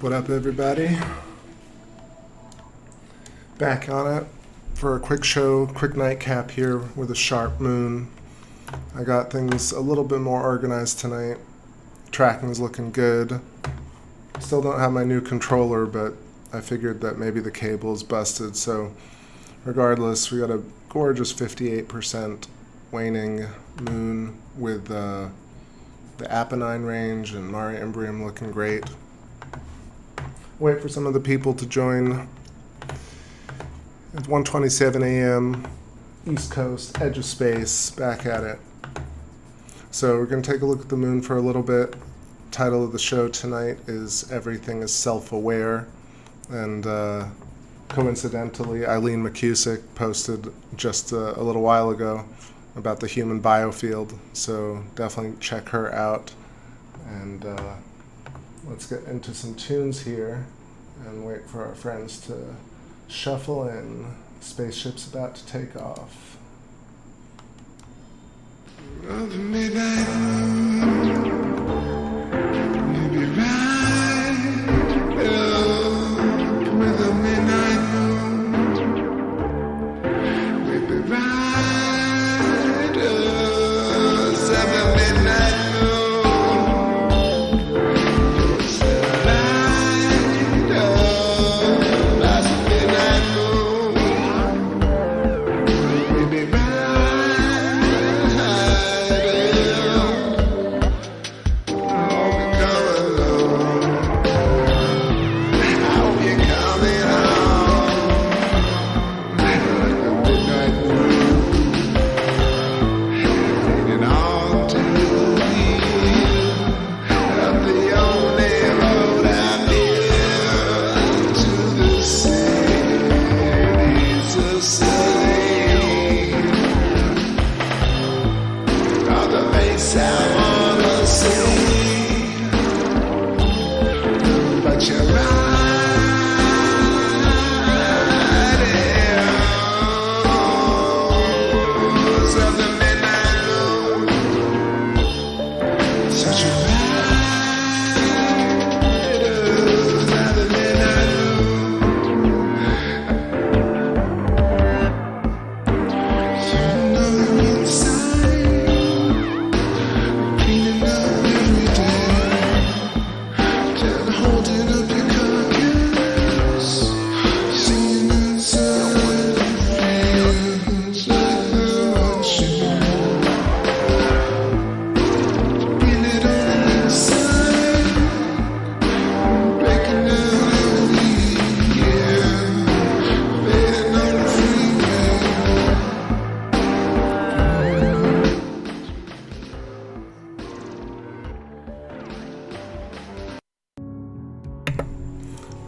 What up, everybody? Back on it for a quick show, quick nightcap here with a sharp moon. I got things a little bit more organized tonight. Tracking's looking good. Still don't have my new controller, but I figured that maybe the cable is busted, so regardless, we got a gorgeous 58% waning moon with the Apennine range and Mare Imbrium looking great. Wait for some of the people to join. It's 1:27 a.m. East Coast, edge of space, back at it. So we're going to take a look at the moon for a little bit. Title of the show tonight is Everything is Self-Aware. And coincidentally, Eileen McCusick posted just a little while ago about the human biofield. So definitely check her out. And let's get into some tunes here and wait for our friends to shuffle in. Spaceship's about to take off. Of the midnight moon, you'll be right up with the midnight moon. We'll be right up of the midnight moon. You'll say right up as the midnight moon. We'll be right.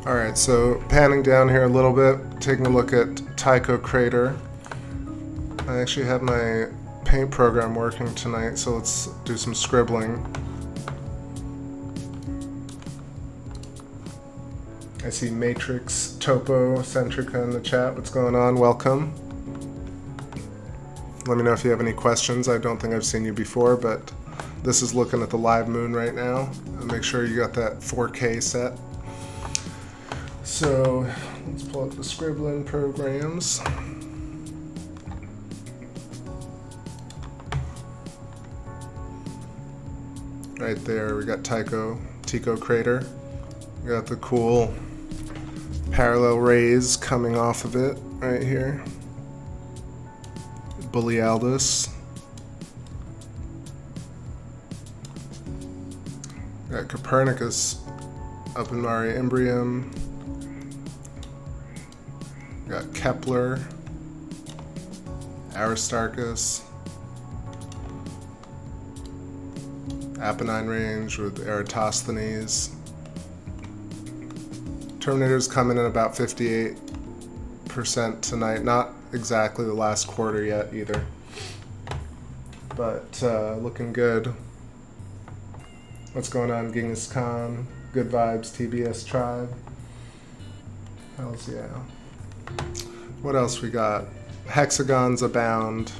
Alright, so panning down here a little bit, taking a look at Tycho Crater. I actually have my paint program working tonight, so let's do some scribbling. I see Matrix, Topo, Centrica in the chat. What's going on? Welcome. Let me know if you have any questions. I don't think I've seen you before, but this is looking at the live moon right now. And make sure you got that 4K set. So let's pull up the scribbling programs. Right there, we got Tycho Crater. We got the cool parallel rays coming off of it right here. Borealis. Got Copernicus up in Mare Imbrium. Got Kepler, Aristarchus, Apennine range with Eratosthenes. Terminator's coming in about 58% tonight. Not exactly the last quarter yet either, but looking good. What's going on, Genghis Khan? Good vibes, TBS Tribe. Hells yeah. What else we got? Hexagons abound.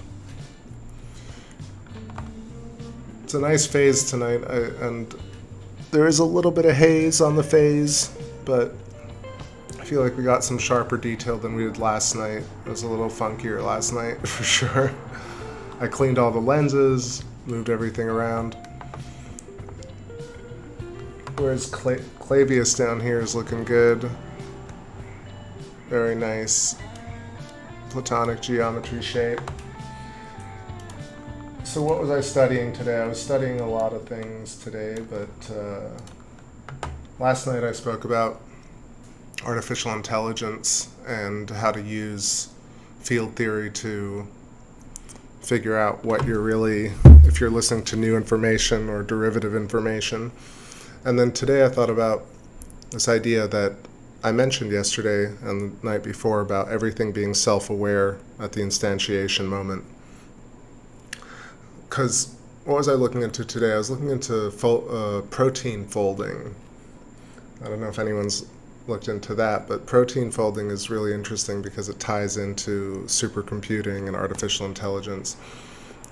It's a nice phase tonight, and there is a little bit of haze on the phase. but I feel like we got some sharper detail than we did last night. It was a little funkier last night, for sure. I cleaned all the lenses, moved everything around. Whereas Clavius down here is looking good. Very nice platonic geometry shape. So what was I studying today? I was studying a lot of things today, but last night I spoke about artificial intelligence and how to use field theory to figure out what you're really, if you're listening to new information or derivative information. And then today I thought about this idea that I mentioned yesterday and the night before about everything being self-aware at the instantiation moment. Because what was I looking into today? I was looking into protein folding. I don't know if anyone's looked into that, but protein folding is really interesting because it ties into supercomputing and artificial intelligence.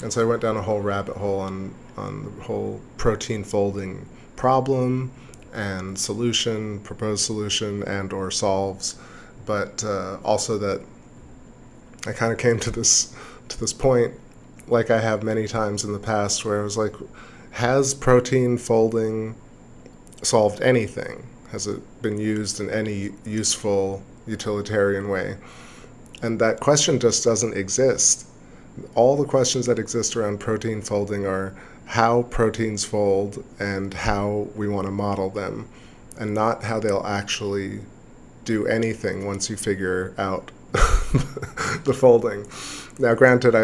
And so I went down a whole rabbit hole on the whole protein folding problem and solution, proposed solution, and or solves, but also that I kind of came to this point, like I have many times in the past, where I was like, has protein folding solved anything? Has it been used in any useful utilitarian way? And that question just doesn't exist. All the questions that exist around protein folding are how proteins fold and how we want to model them, and not how they'll actually do anything once you figure out the folding. Now, granted,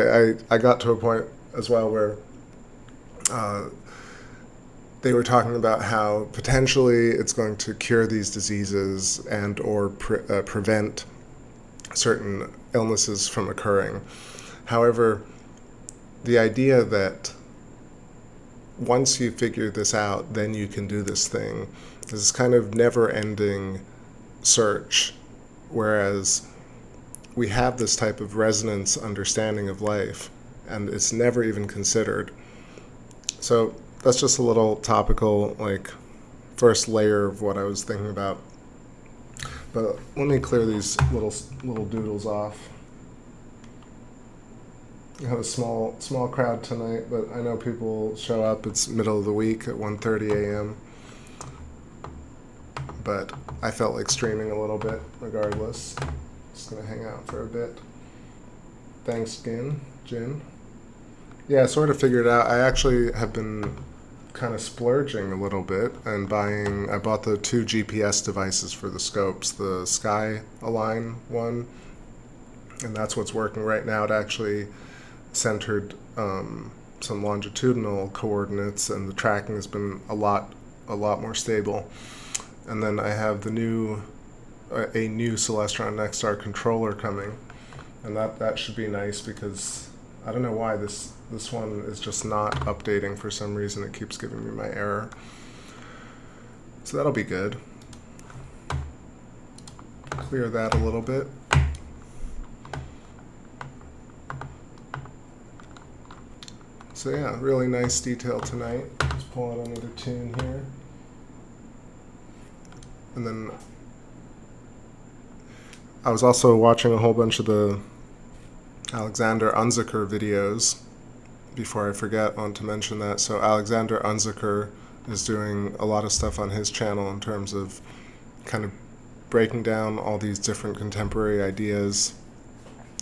I got to a point as well where they were talking about how potentially it's going to cure these diseases and or prevent certain illnesses from occurring. However, the idea that once you figure this out, then you can do this thing, is this kind of never-ending search, whereas we have this type of resonance understanding of life, and it's never even considered. So that's just a little topical, like, first layer of what I was thinking about. But let me clear these little doodles off. I have a small crowd tonight, but I know people show up. It's middle of the week at 1:30 a.m. But I felt like streaming a little bit regardless. Just gonna hang out for a bit. Thanks, Jin. Yeah, I sort of figured out. I actually have been kind of splurging a little bit and I bought the 2 GPS devices for the scopes, the Sky Align one, and that's what's working right now. It actually centered some longitudinal coordinates, and the tracking has been a lot more stable. And then I have a new Celestron Nexstar controller coming, and that should be nice because I don't know why this one is just not updating for some reason. It keeps giving me my error, so that'll be good. Clear that a little bit. So yeah, really nice detail tonight. Let's pull out another tune here. And then I was also watching a whole bunch of the Alexander Unziker videos. Before I forget, I want to mention that. So Alexander Unziker is doing a lot of stuff on his channel in terms of kind of breaking down all these different contemporary ideas.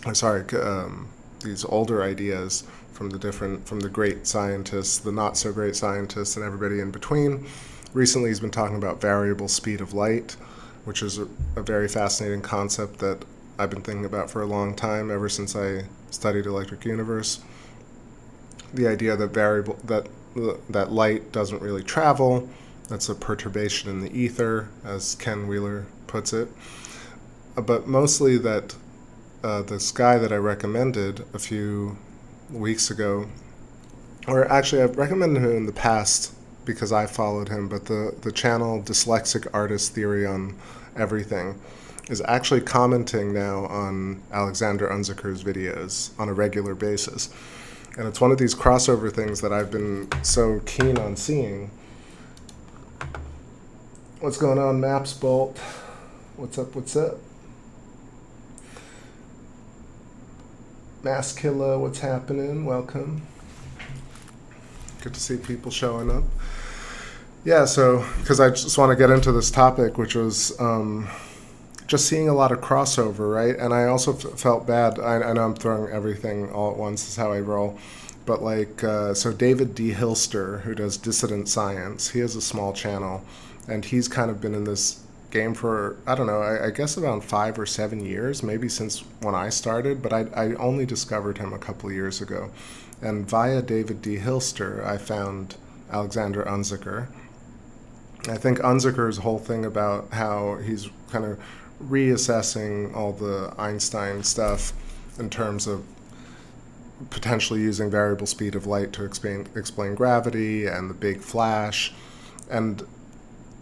These older ideas from the great scientists, the not so great scientists, and everybody in between. Recently, he's been talking about variable speed of light, which is a very fascinating concept that I've been thinking about for a long time, ever since I studied electric universe. The idea that that light doesn't really travel, that's a perturbation in the ether, as Ken Wheeler puts it. But mostly that this guy that I recommended a few weeks ago, or actually I've recommended him in the past because I followed him, but the channel Dyslexic Artist Theory on Everything is actually commenting now on Alexander Unziker's videos on a regular basis. And it's one of these crossover things that I've been so keen on seeing. What's going on, Maps Bolt? What's up, what's up? Maskilla, what's happening? Welcome. Good to see people showing up. Yeah, so, because I just want to get into this topic, which was just seeing a lot of crossover, right? And I also felt bad. I know I'm throwing everything all at once, is how I roll. But like, so David D. Hilster, who does Dissident Science, he has a small channel, and he's kind of been in this game for, I don't know, I guess around 5 or 7 years, maybe since when I started, but I only discovered him a couple of years ago. And via David D. Hilster, I found Alexander Unziker. I think Unziker's whole thing about how he's kind of reassessing all the Einstein stuff in terms of potentially using variable speed of light to explain gravity and the big flash. And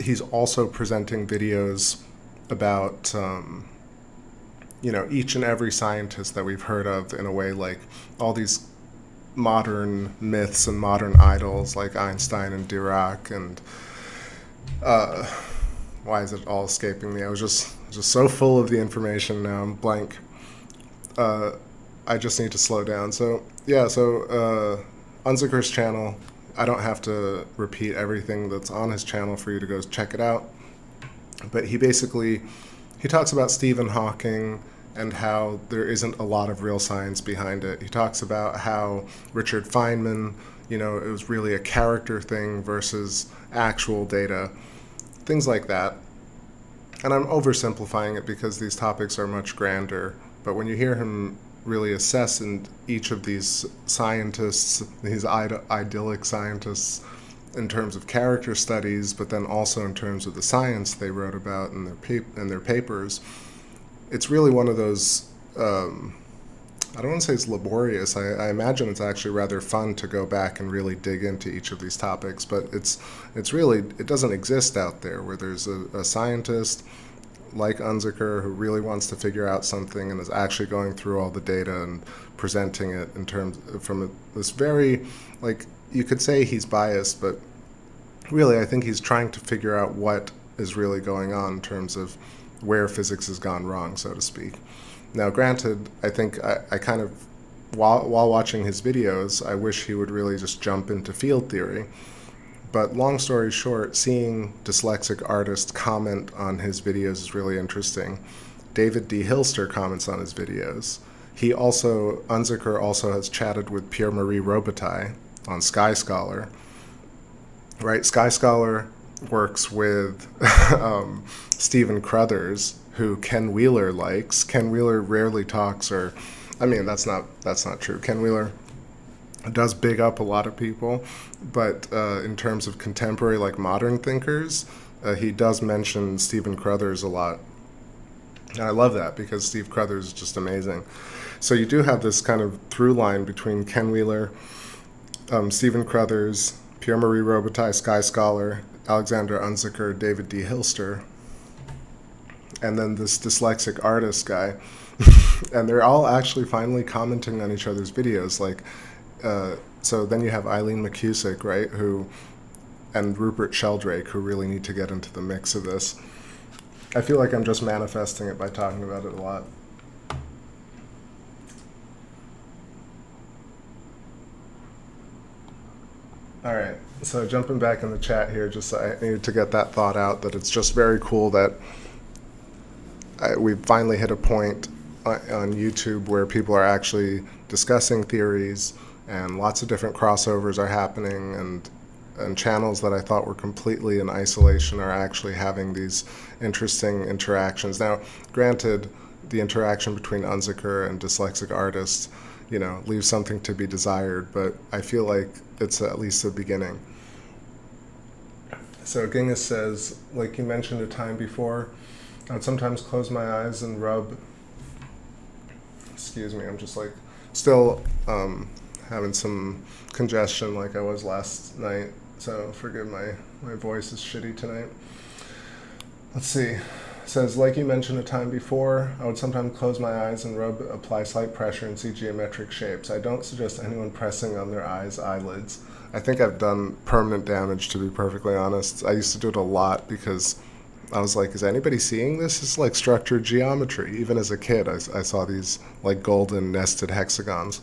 he's also presenting videos about, each and every scientist that we've heard of in a way, like all these modern myths and modern idols like Einstein and Dirac and why is it all escaping me? I was just so full of the information now. I'm blank. I just need to slow down. So Unziker's channel, I don't have to repeat everything that's on his channel for you to go check it out. But he talks about Stephen Hawking and how there isn't a lot of real science behind it. He talks about how Richard Feynman, it was really a character thing versus actual data, things like that. And I'm oversimplifying it because these topics are much grander. But when you hear him really assess in each of these scientists, these idyllic scientists, in terms of character studies, but then also in terms of the science they wrote about in their papers, it's really one of those, I don't want to say it's laborious. I imagine it's actually rather fun to go back and really dig into each of these topics, but it doesn't exist out there where there's a scientist like Unziker who really wants to figure out something and is actually going through all the data and presenting it from this very, like, you could say he's biased, but really I think he's trying to figure out what is really going on in terms of where physics has gone wrong, so to speak. Now, granted, I think I kind of, while watching his videos, I wish he would really just jump into field theory. But long story short, seeing dyslexic artists comment on his videos is really interesting. David D. Hilster comments on his videos. Unziker also has chatted with Pierre-Marie Robitaille on Skyscholar. Right, Skyscholar works with Stephen Crothers, who Ken Wheeler likes. Ken Wheeler rarely talks, that's not true. Ken Wheeler does big up a lot of people, but in terms of contemporary, like modern thinkers, he does mention Stephen Crothers a lot. And I love that because Steve Crothers is just amazing. So you do have this kind of through line between Ken Wheeler, Stephen Crothers, Pierre-Marie Robitaille, Skyscholar, Alexander Unziker, David D. Hilster, and then this dyslexic artist guy. And they're all actually finally commenting on each other's videos. So then you have Eileen McCusick, right, and Rupert Sheldrake, who really need to get into the mix of this. I feel like I'm just manifesting it by talking about it a lot. All right, so jumping back in the chat here, just I needed to get that thought out, that it's just very cool that we finally hit a point on YouTube where people are actually discussing theories, and lots of different crossovers are happening, and channels that I thought were completely in isolation are actually having these interesting interactions. Now, granted, the interaction between Unziker and dyslexic artists, leaves something to be desired, but I feel like it's at least a beginning. So Genghis says, like you mentioned a time before, I would sometimes close my eyes and rub. Excuse me, I'm just like still having some congestion like I was last night, so forgive my voice is shitty tonight. Let's see. It says, like you mentioned a time before, I would sometimes close my eyes and apply slight pressure and see geometric shapes. I don't suggest anyone pressing on their eyelids. I think I've done permanent damage, to be perfectly honest. I used to do it a lot because I was like, is anybody seeing this? It's like structured geometry. Even as a kid, I saw these like golden nested hexagons.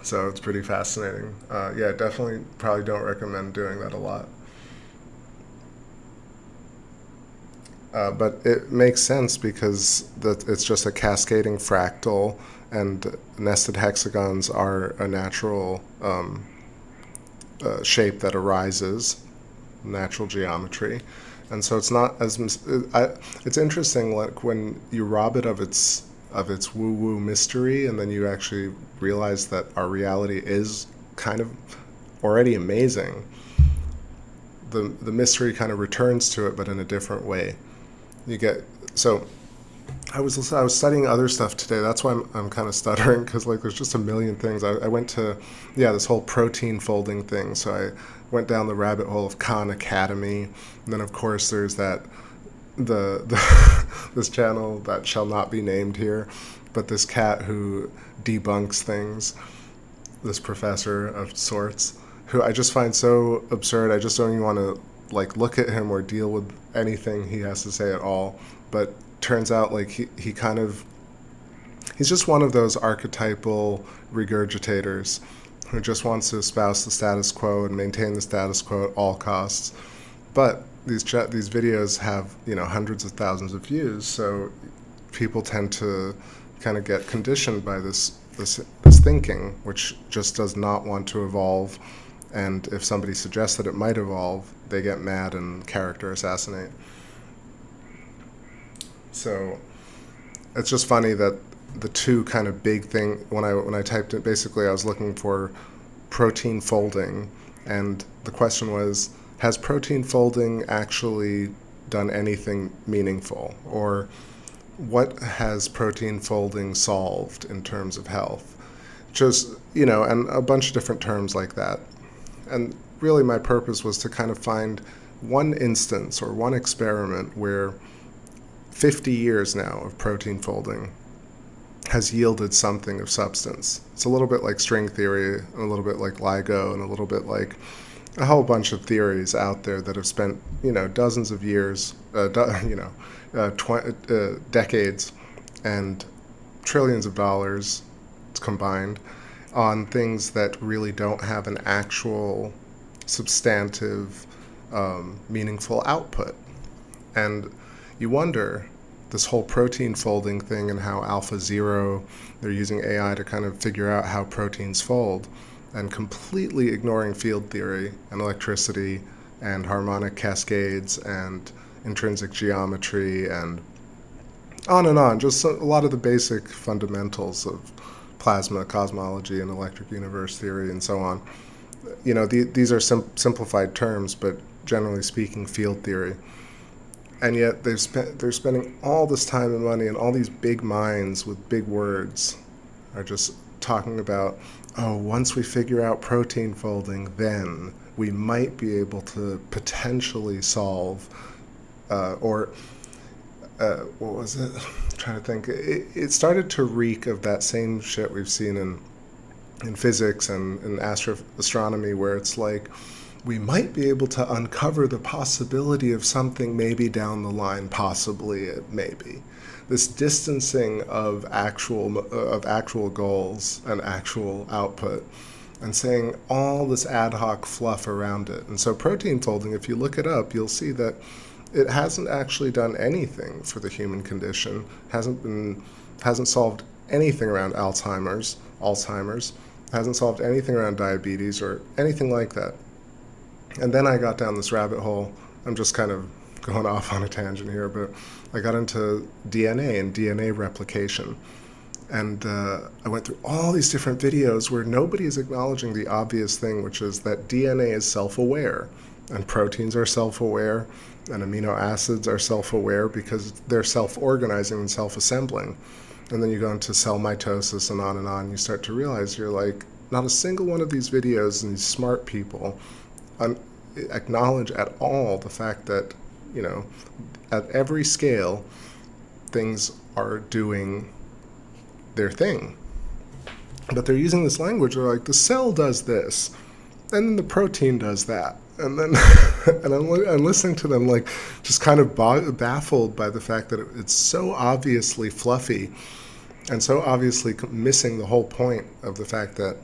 So it's pretty fascinating. Yeah, definitely probably don't recommend doing that a lot. But it makes sense because it's just a cascading fractal, and nested hexagons are a natural shape that arises, natural geometry. And so it's not as it's interesting, like when you rob it of its woo-woo mystery, and then you actually realize that our reality is kind of already amazing. The mystery kind of returns to it, but in a different way. You get so. I was studying other stuff today. That's why I'm kind of stuttering, because like there's just a million things. I went to this whole protein folding thing. So I went down the rabbit hole of Khan Academy, and then of course there's that the this channel that shall not be named here, but this cat who debunks things, this professor of sorts, who I just find so absurd. I just don't even want to like look at him or deal with anything he has to say at all. But turns out like he's just one of those archetypal regurgitators who just wants to espouse the status quo and maintain the status quo at all costs. But these videos have hundreds of thousands of views, so people tend to kind of get conditioned by this thinking, which just does not want to evolve. And if somebody suggests that it might evolve, they get mad and character assassinate. So it's just funny that the two kind of big thing, when I typed it, basically I was looking for protein folding, and the question was, has protein folding actually done anything meaningful? Or what has protein folding solved in terms of health? Just, and a bunch of different terms like that. And really my purpose was to kind of find one instance or one experiment where 50 years now of protein folding has yielded something of substance. It's a little bit like string theory, and a little bit like LIGO, and a little bit like a whole bunch of theories out there that have spent, dozens of years, decades, and trillions of dollars combined on things that really don't have an actual substantive, meaningful output. And you wonder, this whole protein folding thing and how AlphaZero, they're using AI to kind of figure out how proteins fold, and completely ignoring field theory and electricity and harmonic cascades and intrinsic geometry and on, just a lot of the basic fundamentals of plasma cosmology and electric universe theory and so on. These are simplified terms, but generally speaking, field theory. And yet they're spending all this time and money, and all these big minds with big words are just talking about, once we figure out protein folding, then we might be able to potentially solve, what was it? I'm trying to think. It started to reek of that same shit we've seen in physics and in astronomy, where it's like, we might be able to uncover the possibility of something maybe down the line, possibly, maybe. This distancing of actual goals and actual output, and saying all this ad hoc fluff around it. And so protein folding, if you look it up, you'll see that it hasn't actually done anything for the human condition, hasn't solved anything around Alzheimer's, hasn't solved anything around diabetes or anything like that. And then I got down this rabbit hole. I'm just kind of going off on a tangent here, but I got into DNA and DNA replication. And I went through all these different videos where nobody is acknowledging the obvious thing, which is that DNA is self-aware, and proteins are self-aware, and amino acids are self-aware because they're self-organizing and self-assembling. And then you go into cell mitosis and on, you start to realize you're like, not a single one of these videos and these smart people acknowledge at all the fact that, at every scale, things are doing their thing. But they're using this language, they're like, the cell does this, and then the protein does that. And then and I'm listening to them like just kind of baffled by the fact that it's so obviously fluffy and so obviously missing the whole point of the fact that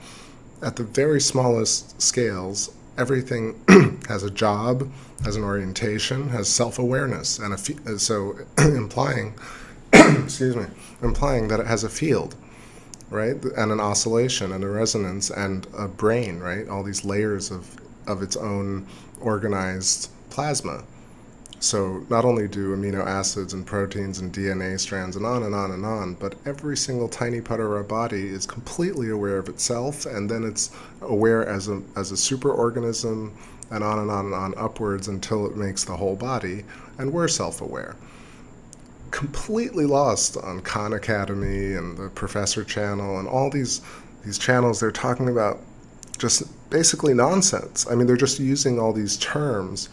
at the very smallest scales, everything has a job, has an orientation, has self-awareness, and so implying, excuse me, implying that it has a field, right, and an oscillation and a resonance and a brain, right, all these layers of its own organized plasma. So not only do amino acids and proteins and DNA strands and on and on and on, but every single tiny part of our body is completely aware of itself, and then it's aware as a superorganism, and on and on and on upwards until it makes the whole body, and we're self-aware. Completely lost on Khan Academy and the Professor Channel and all these channels. They're talking about just basically nonsense. I mean, they're just using all these terms.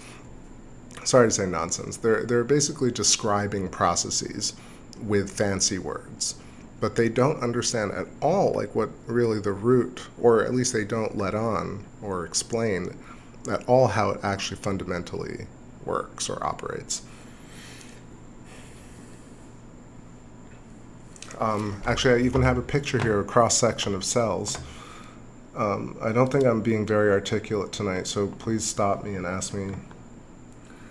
Sorry to say nonsense. They're basically describing processes with fancy words, but they don't understand at all like what really the root, or at least they don't let on or explain at all how it actually fundamentally works or operates. Actually, I even have a picture here, a cross-section of cells. I don't think I'm being very articulate tonight, so please stop me and ask me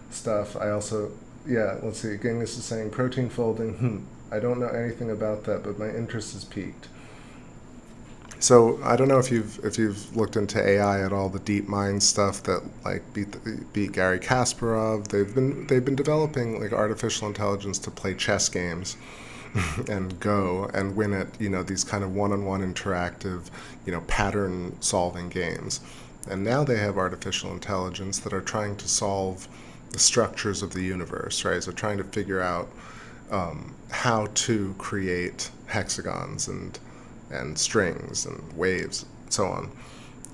stuff. I also, yeah, let's see, Genghis is saying protein folding, I don't know anything about that, but my interest is piqued. So I don't know if you've looked into AI at all, the deep mind stuff that like beat Gary Kasparov. They've been developing like artificial intelligence to play chess games and go and win at, these kind of one-on-one interactive, pattern solving games. And now they have artificial intelligence that are trying to solve the structures of the universe, right? So trying to figure out how to create hexagons and strings and waves, so on.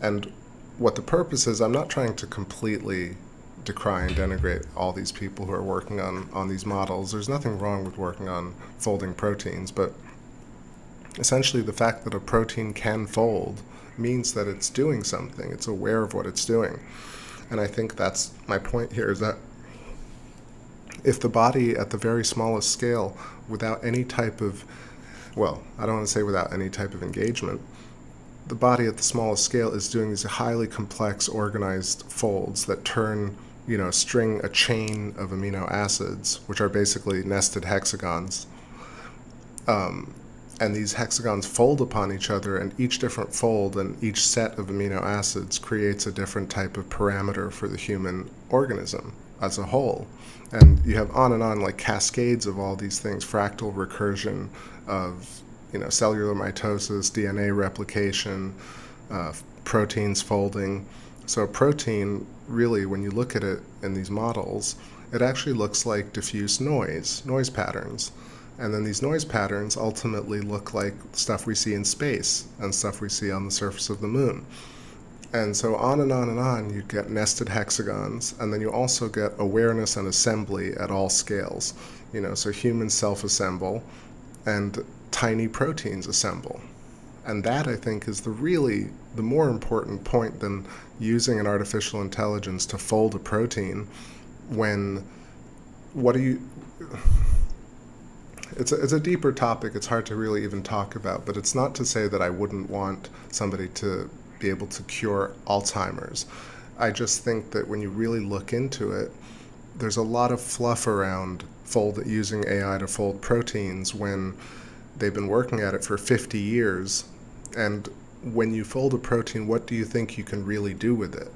And what the purpose is, I'm not trying to completely decry and denigrate all these people who are working on these models. There's nothing wrong with working on folding proteins, but essentially the fact that a protein can fold means that it's doing something. It's aware of what it's doing. And I think that's my point here, is that if the body at the very smallest scale, without any type of, well, I don't want to say without any type of engagement, the body at the smallest scale is doing these highly complex organized folds that turn, a chain of amino acids, which are basically nested hexagons. And these hexagons fold upon each other, and each different fold and each set of amino acids creates a different type of parameter for the human organism as a whole. And you have on and on, like cascades of all these things, fractal recursion of, cellular mitosis, DNA replication, proteins folding. So a protein, really, when you look at it in these models, it actually looks like diffuse noise patterns. And then these noise patterns ultimately look like stuff we see in space and stuff we see on the surface of the moon. And so on and on and on, you get nested hexagons, and then you also get awareness and assembly at all scales. So humans self-assemble, and tiny proteins assemble. And that, I think, is the more important point than using an artificial intelligence to fold a protein when, it's a deeper topic. It's hard to really even talk about, but it's not to say that I wouldn't want somebody to be able to cure Alzheimer's. I just think that when you really look into it, there's a lot of fluff around using AI to fold proteins when they've been working at it for 50 years. And when you fold a protein, what do you think you can really do with it?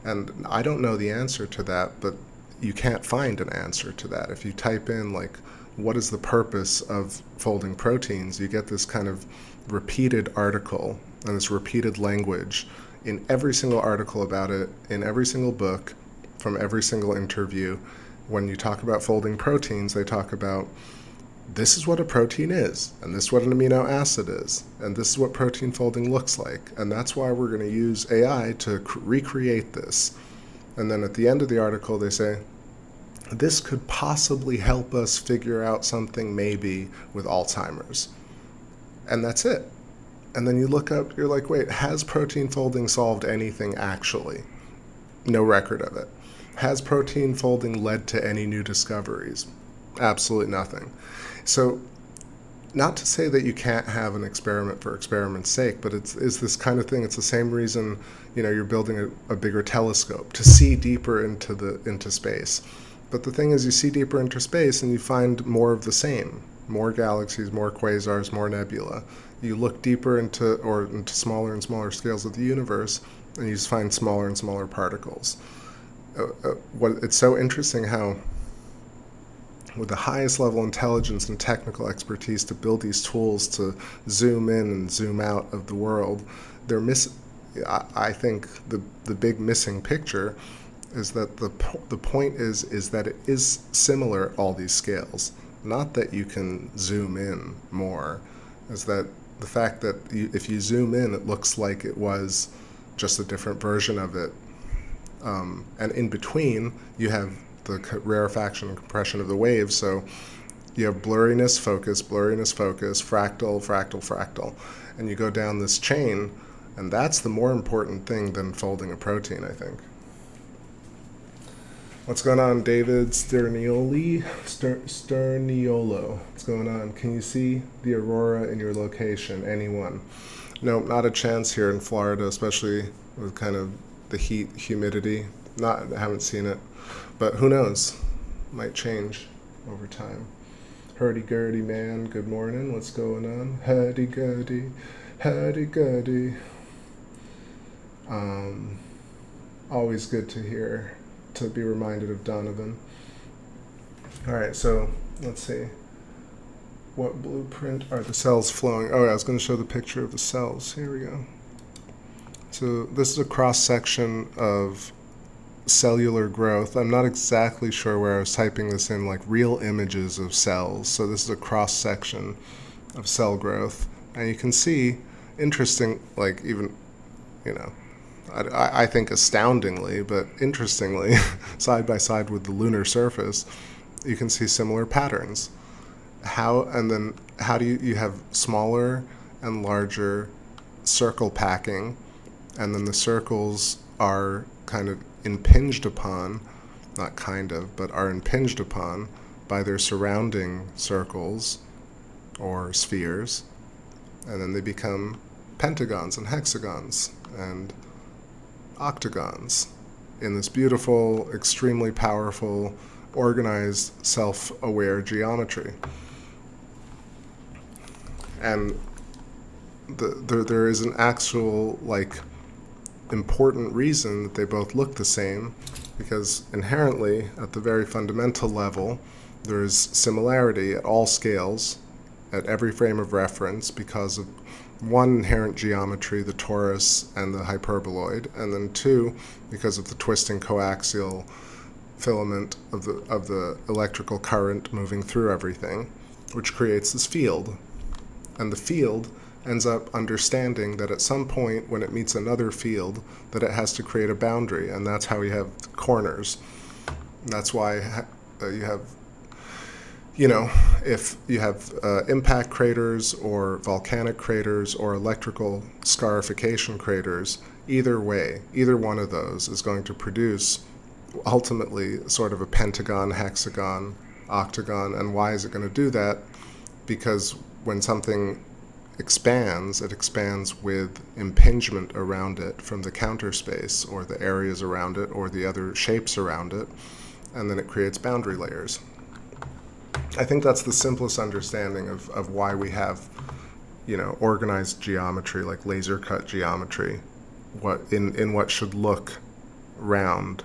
And I don't know the answer to that, but you can't find an answer to that. If you type in, like, what is the purpose of folding proteins, you get this kind of repeated article and this repeated language in every single article about it, in every single book, from every single interview. When you talk about folding proteins, they talk about, this is what a protein is, and this is what an amino acid is, and this is what protein folding looks like, and that's why we're going to use AI to recreate this. And then at the end of the article, they say, this could possibly help us figure out something maybe with Alzheimer's. And that's it. And then you look up, you're like, wait, has protein folding solved anything actually? No record of it. Has protein folding led to any new discoveries? Absolutely nothing. So, not to say that you can't have an experiment for experiment's sake, but it's this kind of thing. It's the same reason, you're building a bigger telescope to see deeper into space. But the thing is, you see deeper into space and you find more of the same. More galaxies, more quasars, more nebula. You look deeper into smaller and smaller scales of the universe, and you just find smaller and smaller particles. It's so interesting how, with the highest level intelligence and technical expertise to build these tools to zoom in and zoom out of the world, I think the big missing picture is that the point is that it is similar at all these scales. Not that you can zoom in more, is that the fact that if you zoom in, it looks like it was just a different version of it. And in between, you have the rarefaction and compression of the waves, so you have blurriness, focus, fractal, fractal, fractal. And you go down this chain, and that's the more important thing than folding a protein, I think. What's going on, David Sterniolo? What's going on? Can you see the aurora in your location? Anyone? No, not a chance here in Florida, especially with kind of the heat, humidity. I haven't seen it, but who knows? Might change over time. Hurdy-gurdy, man. Good morning. What's going on? Hurdy-gurdy, hurdy-gurdy. Always good to be reminded of Donovan. All right, so let's see. What blueprint are the cells flowing? Oh, I was going to show the picture of the cells. Here we go. So this is a cross-section of cellular growth. I'm not exactly sure where I was typing this in, like real images of cells. So this is a cross-section of cell growth. And you can see, interesting, like even, I think astoundingly, but interestingly, side by side with the lunar surface, you can see similar patterns. How do you have smaller and larger circle packing, and then the circles are kind of impinged upon, not kind of, but are impinged upon by their surrounding circles or spheres, and then they become pentagons and hexagons and octagons in this beautiful, extremely powerful, organized, self-aware geometry. And there is an actual, important reason that they both look the same, because inherently, at the very fundamental level, there is similarity at all scales, at every frame of reference, because of one, inherent geometry, the torus and the hyperboloid, and then two, because of the twisting coaxial filament of the electrical current moving through everything, which creates this field. And the field ends up understanding that at some point when it meets another field, that it has to create a boundary, and that's how you have corners. And that's why you have, if you have impact craters or volcanic craters or electrical scarification craters, either way, either one of those is going to produce ultimately sort of a pentagon, hexagon, octagon. And why is it going to do that? Because when something expands, it expands with impingement around it from the counter space or the areas around it or the other shapes around it, and then it creates boundary layers. I think that's the simplest understanding of why we have, organized geometry, like laser cut geometry, in what should look round.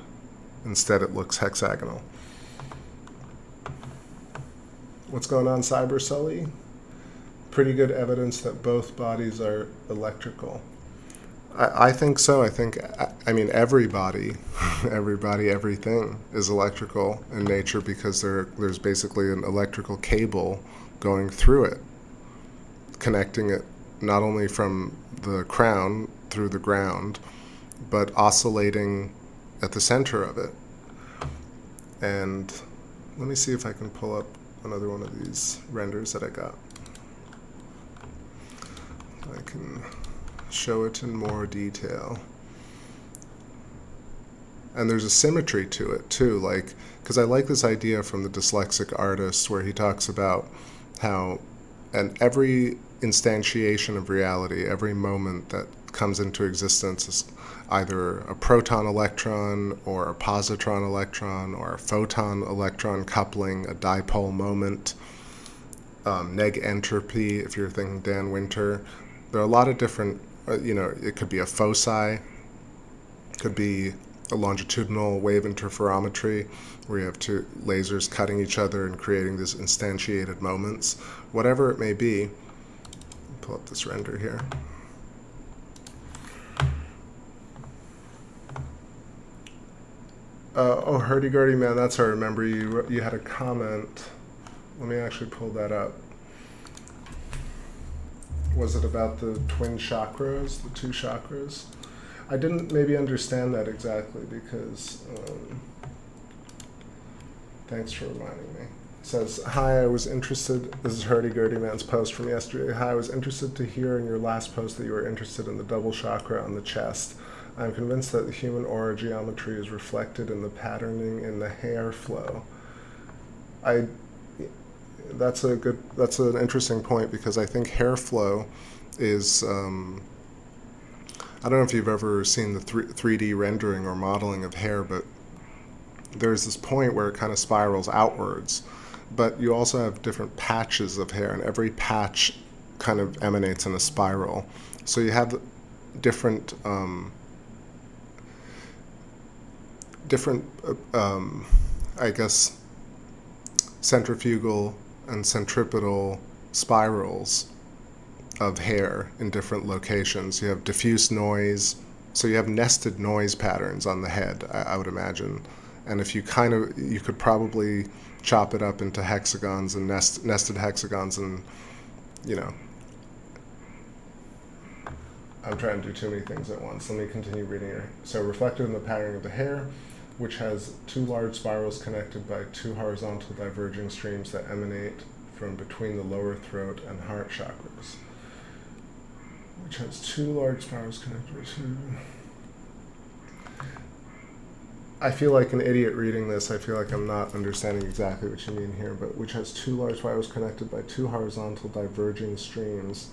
Instead it looks hexagonal. What's going on, Cyber Sully? Pretty good evidence that both bodies are electrical. I think so. I mean, everybody, everything is electrical in nature, because there's basically an electrical cable going through it, connecting it not only from the crown through the ground, but oscillating at the center of it. And let me see if I can pull up another one of these renders that I got. I can show it in more detail. And there's a symmetry to it too, like, because I like this idea from the dyslexic artist where he talks about how, and every instantiation of reality, every moment that comes into existence is either a proton electron or a positron electron or a photon electron coupling, a dipole moment, neg entropy, if you're thinking Dan Winter. There are a lot of different, it could be a foci, could be a longitudinal wave interferometry where you have two lasers cutting each other and creating these instantiated moments. Whatever it may be, pull up this render here. Oh, hurdy-gurdy, man, that's how I remember you had a comment. Let me actually pull that up. Was it about the twin chakras, the two chakras? I didn't maybe understand that exactly because, thanks for reminding me. It says, hi, I was interested, this is hurdy-gurdy man's post from yesterday. Hi, I was interested to hear in your last post that you were interested in the double chakra on the chest. I'm convinced that the human aura geometry is reflected in the patterning in the hair flow. That's an interesting point because I think hair flow is, I don't know if you've ever seen the 3D rendering or modeling of hair, but there's this point where it kind of spirals outwards. But you also have different patches of hair, and every patch kind of emanates in a spiral. So you have different, I guess, centrifugal and centripetal spirals of hair in different locations. You have diffuse noise, so you have nested noise patterns on the head, I would imagine. And if you you could probably chop it up into hexagons and nested hexagons and, I'm trying to do too many things at once. Let me continue reading here. So reflected in the patterning of the hair, which has two large spirals connected by two horizontal diverging streams that emanate from between the lower throat and heart chakras. Which has two large spirals connected by two. I feel like an idiot reading this. I feel like I'm not understanding exactly what you mean here, but which has two large spirals connected by two horizontal diverging streams.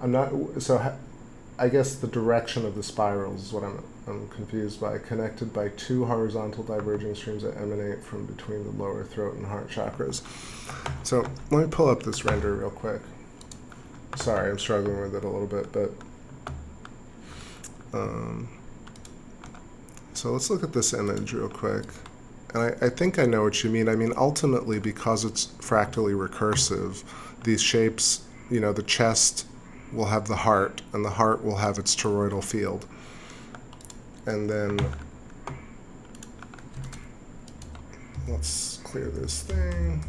I'm not, so I guess the direction of the spirals is what I'm confused by. Connected by two horizontal diverging streams that emanate from between the lower throat and heart chakras. So let me pull up this render real quick. Sorry, I'm struggling with it a little bit, but so let's look at this image real quick. And I think I know what you mean. I mean, ultimately, because it's fractally recursive, these shapes, the chest will have the heart, and the heart will have its toroidal field. And then let's clear this thing.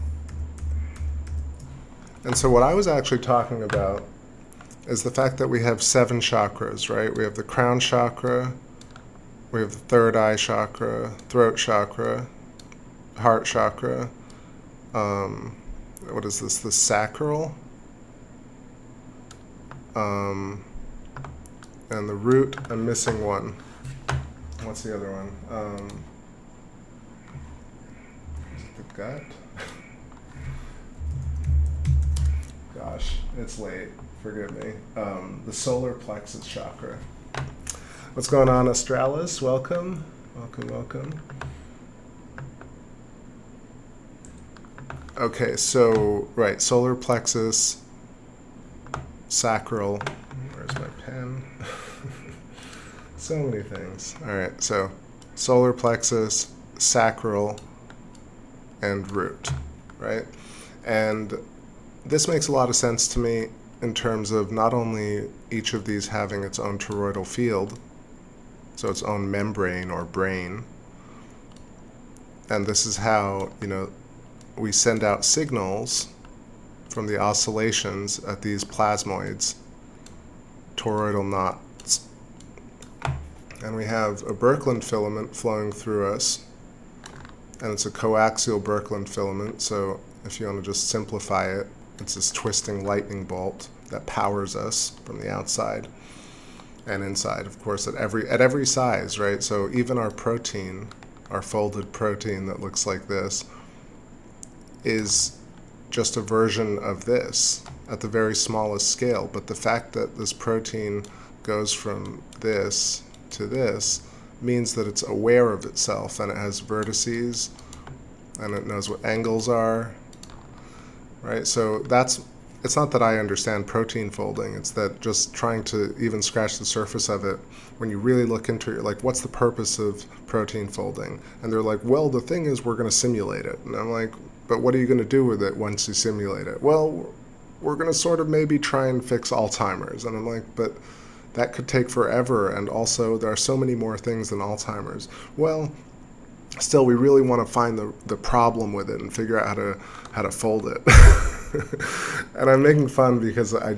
And so what I was actually talking about is the fact that we have 7 chakras, right? We have the crown chakra, we have the third eye chakra, throat chakra, heart chakra, what is this, the sacral, and the root. I'm missing one. What's the other one? Is it the gut? Gosh, it's late. Forgive me. The solar plexus chakra. What's going on, Australis? Welcome. Welcome, welcome. Okay, so, right, solar plexus, sacral. Where's my pen? So many things. All right, so solar plexus, sacral, and root, right? And this makes a lot of sense to me in terms of not only each of these having its own toroidal field, so its own membrane or brain, and this is how, we send out signals from the oscillations at these plasmoids, toroidal knots. And we have a Birkeland filament flowing through us, and it's a coaxial Birkeland filament, so if you want to just simplify it, it's this twisting lightning bolt that powers us from the outside. and inside, of course, at every size, right? So even our protein, our folded protein that looks like this, is just a version of this at the very smallest scale. But the fact that this protein goes from this to this means that it's aware of itself, and it has vertices, and it knows what angles are, right? So it's not that I understand protein folding, it's that just trying to even scratch the surface of it, when you really look into it, you're like, what's the purpose of protein folding? And they're like, well, the thing is, we're going to simulate it. And I'm like, but what are you going to do with it once you simulate it? Well, we're going to sort of maybe try and fix Alzheimer's. And I'm like, but that could take forever, and also there are so many more things than Alzheimer's. Well, still, we really want to find the problem with it and figure out how to fold it. And I'm making fun because I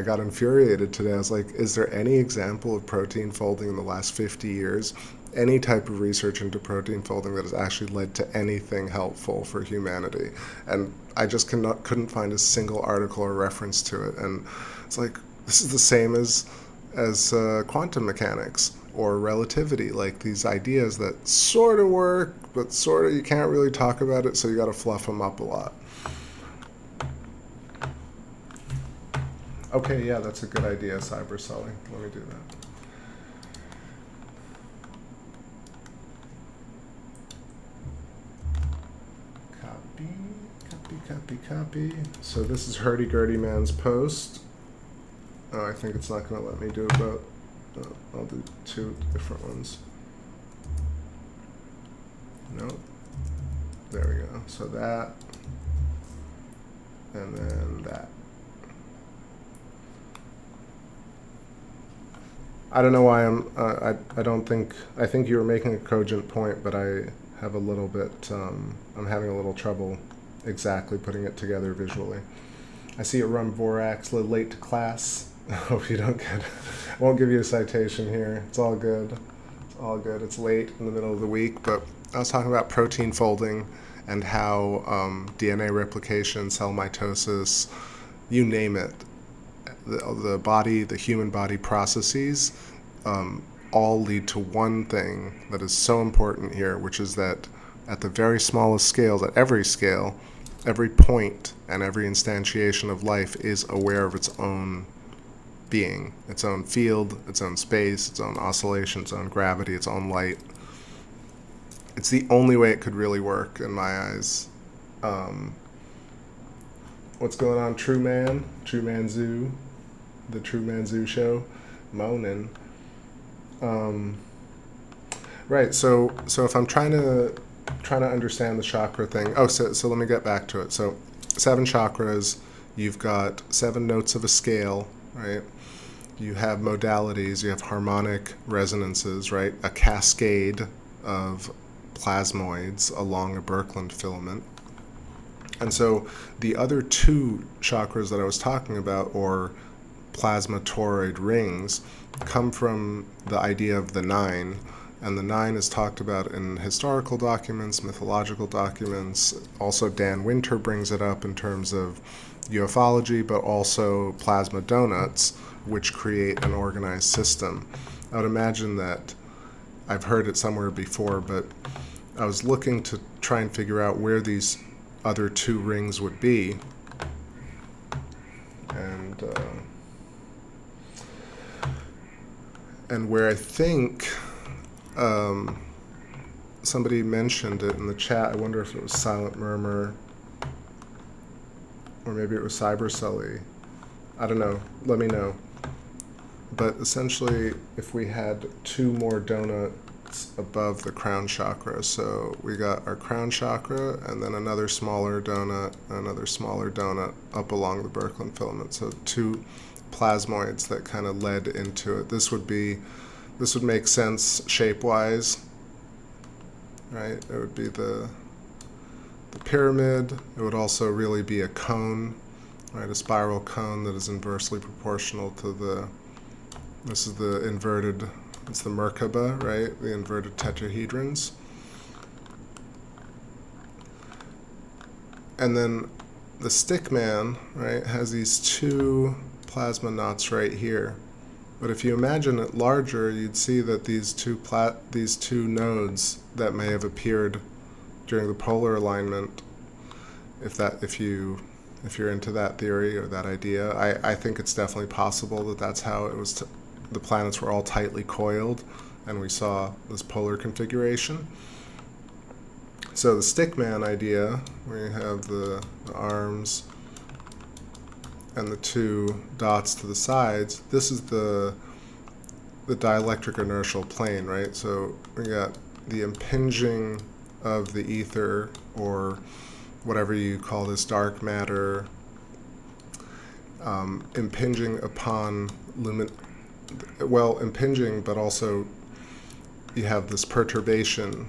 got infuriated today. I was like, is there any example of protein folding in the last 50 years? Any type of research into protein folding that has actually led to anything helpful for humanity? And I just couldn't find a single article or reference to it. And it's like, this is the same as quantum mechanics or relativity, like these ideas that sort of work, but sort of you can't really talk about it, so you got to fluff them up a lot. Okay, yeah, that's a good idea, cyber selling. Let me do that. Copy. So this is Hurdy-Gurdy Man's post. Oh, I think it's not going to let me do it, but I'll do two different ones. Nope. There we go. So that, and then that. I don't know why I think you were making a cogent point, but I have a little bit, I'm having a little trouble exactly putting it together visually. I see it run Vorax, a little late to class. I hope you don't get it. I won't give you a citation here. It's all good. It's all good. It's late in the middle of the week, but I was talking about protein folding and how DNA replication, cell mitosis, you name it, the body, the human body processes all lead to one thing that is so important here, which is that at the very smallest scales, at every scale, every point and every instantiation of life is aware of its own being, its own field, its own space, its own oscillation, its own gravity, its own light. It's the only way it could really work in my eyes. What's going on, True Man? True Man Zoo? The True Man Zoo show? Moaning. Right, so if I'm trying to understand the chakra thing, so let me get back to it. So 7 chakras, you've got 7 notes of a scale, right? You have modalities, you have harmonic resonances, right? A cascade of plasmoids along a Birkeland filament. And so the other 2 chakras that I was talking about, or plasma toroid rings, come from the idea of the 9. And the 9 is talked about in historical documents, mythological documents. Also, Dan Winter brings it up in terms of ufology, but also plasma donuts, which create an organized system. I would imagine that I've heard it somewhere before, but I was looking to try and figure out where these other 2 rings would be. And where I think somebody mentioned it in the chat. I wonder if it was Silent Murmur, or maybe it was Cybersully. I don't know. Let me know. But essentially, if we had 2 more donuts above the crown chakra, so we got our crown chakra, and then another smaller donut, another smaller donut up along the Birkeland filament. So 2 plasmoids that kind of led into it. This would make sense shape-wise, right? It would be the pyramid. It would also really be a cone, right? A spiral cone that is inversely proportional to this is the inverted, it's the Merkaba, right? The inverted tetrahedrons. And then the stick man, right, has these 2 plasma knots right here. But if you imagine it larger, you'd see that these two nodes that may have appeared during the polar alignment, if you're into that theory or that idea, I think it's definitely possible that that's how it was. The planets were all tightly coiled, and we saw this polar configuration. So the stickman idea, where you have the arms and the two dots to the sides, this is the dielectric inertial plane, right? So we got the impinging of the ether, or whatever you call this, dark matter, impinging upon impinging, but also you have this perturbation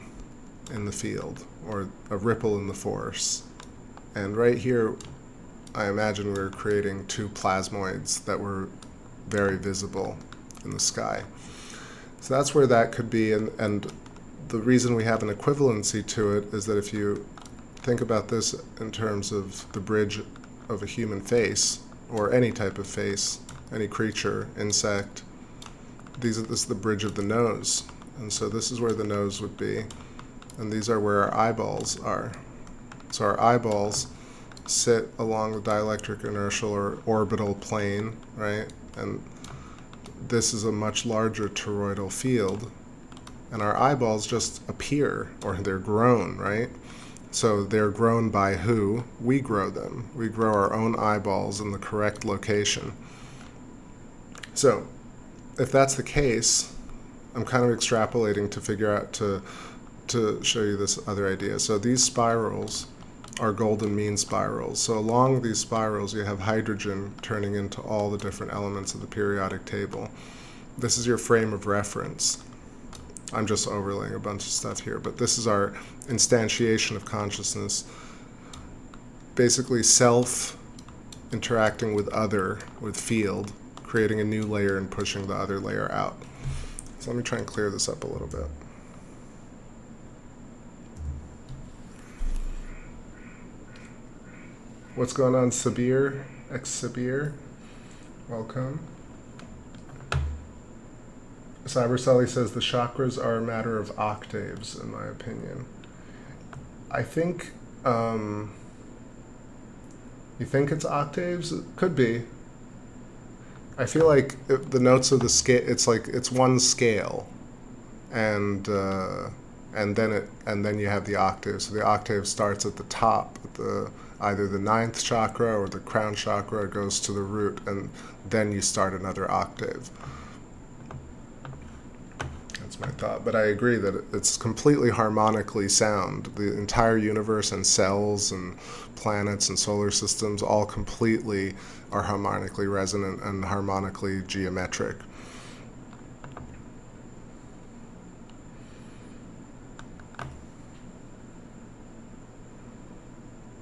in the field, or a ripple in the force. And right here, I imagine we were creating two plasmoids that were very visible in the sky. So that's where that could be, and the reason we have an equivalency to it is that if you think about this in terms of the bridge of a human face, or any type of face, any creature, insect, this is the bridge of the nose. And so this is where the nose would be, and these are where our eyeballs are. So our eyeballs sit along the dielectric inertial or orbital plane, right? And this is a much larger toroidal field, and our eyeballs just appear, or they're grown, right? So they're grown by who? We grow them. We grow our own eyeballs in the correct location. So if that's the case, I'm kind of extrapolating to figure out, to show you this other idea. So these spirals are golden mean spirals. So along these spirals, you have hydrogen turning into all the different elements of the periodic table. This is your frame of reference. I'm just overlaying a bunch of stuff here, but this is our instantiation of consciousness. Basically self interacting with other, with field, creating a new layer and pushing the other layer out. So let me try and clear this up a little bit. What's going on, Sabir? Ex-Sabir? Welcome. Cybersully says the chakras are a matter of octaves, in my opinion. I think, you think it's octaves? It could be. I feel like the notes of the scale, it's one scale, and then you have the octave. So the octave starts at the top, at either the 9th chakra or the crown chakra, goes to the root, and then you start another octave. That's my thought. But I agree that it's completely harmonically sound. The entire universe and cells and planets and solar systems all completely are harmonically resonant and harmonically geometric.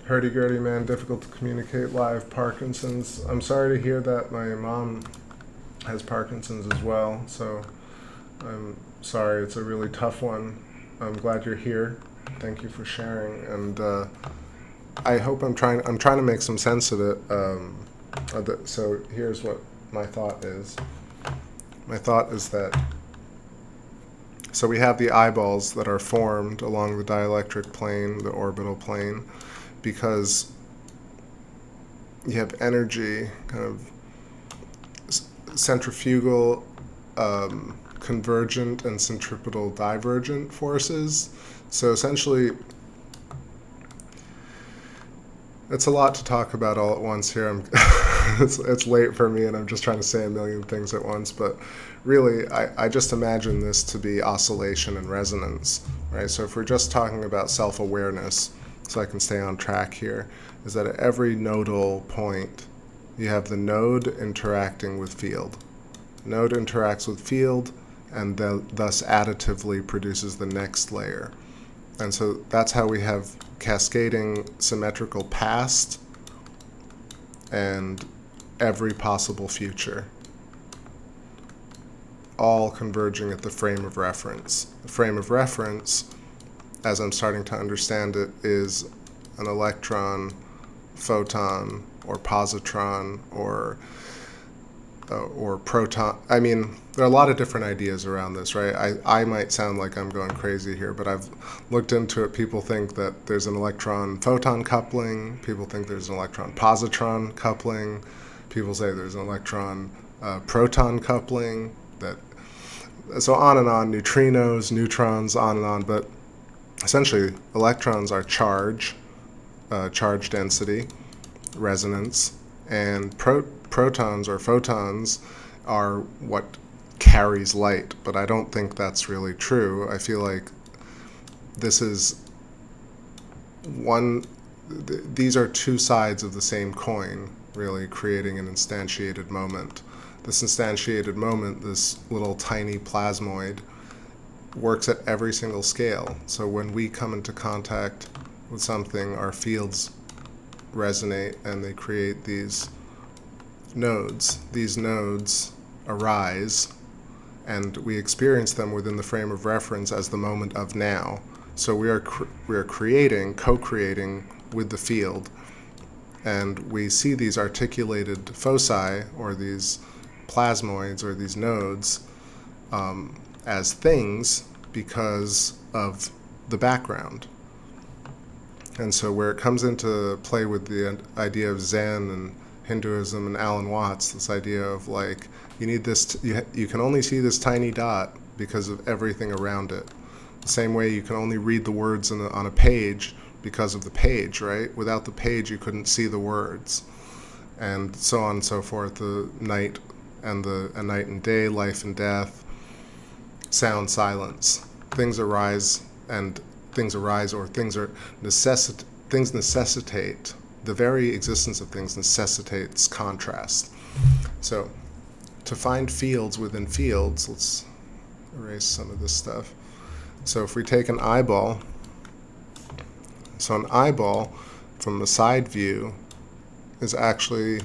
Hurdy-gurdy, man, difficult to communicate live. Parkinson's. I'm sorry to hear that. My mom has Parkinson's as well, so I'm sorry. It's a really tough one. I'm glad you're here. Thank you for sharing, and I hope I'm trying to make some sense of it. So here's what my thought is. My thought is that, so we have the eyeballs that are formed along the dielectric plane, the orbital plane, because you have energy, kind of centrifugal, convergent, and centripetal divergent forces. So essentially, it's a lot to talk about all at once here. It's late for me, and I'm just trying to say a million things at once. But really, I just imagine this to be oscillation and resonance, right? So if we're just talking about self-awareness, so I can stay on track here, is that at every nodal point, you have the node interacting with field. Node interacts with field, and thus additively produces the next layer. And so that's how we have cascading symmetrical past and every possible future, all converging at the frame of reference. The frame of reference, as I'm starting to understand it, is an electron, photon, or positron, or or proton. I mean, there are a lot of different ideas around this, right? I might sound like I'm going crazy here, but I've looked into it. People think that there's an electron-photon coupling. People think there's an electron-positron coupling. People say there's an electron-proton coupling. So on and on, neutrinos, neutrons, on and on. But essentially, electrons are charge density, resonance, and protons or photons are what carries light. But I don't think that's really true. I feel like this is these are two sides of the same coin, really, creating an instantiated moment. This instantiated moment, this little tiny plasmoid, works at every single scale. So when we come into contact with something, our fields resonate and they create these nodes. These nodes arise and we experience them within the frame of reference as the moment of now. So we are creating, co-creating with the field, and we see these articulated foci, or these plasmoids, or these nodes, as things because of the background. And so where it comes into play with the idea of Zen and Hinduism and Alan Watts, this idea of like, you need this, you can only see this tiny dot because of everything around it. The same way you can only read the words on a page because of the page, right? Without the page, you couldn't see the words. And so on and so forth, the night and night and day, life and death, sound, silence. Things arise, or things necessitate, the very existence of things necessitates contrast. So to find fields within fields, let's erase some of this stuff. So if we take an eyeball, so an eyeball from the side view is actually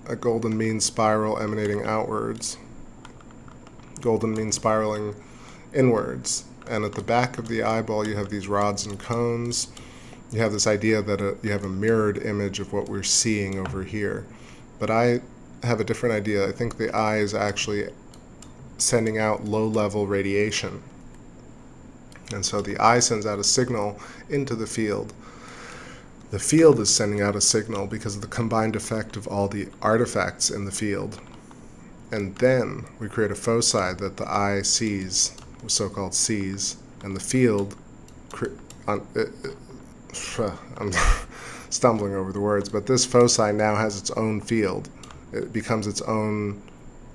a golden mean spiral emanating outwards, golden mean spiraling inwards. And at the back of the eyeball, you have these rods and cones. You have this idea that you have a mirrored image of what we're seeing over here. But I have a different idea. I think the eye is actually sending out low-level radiation. And so the eye sends out a signal into the field. The field is sending out a signal because of the combined effect of all the artifacts in the field. And then we create a foci that the eye sees, so-called sees, and the field, I'm stumbling over the words, but this foci now has its own field. It becomes its own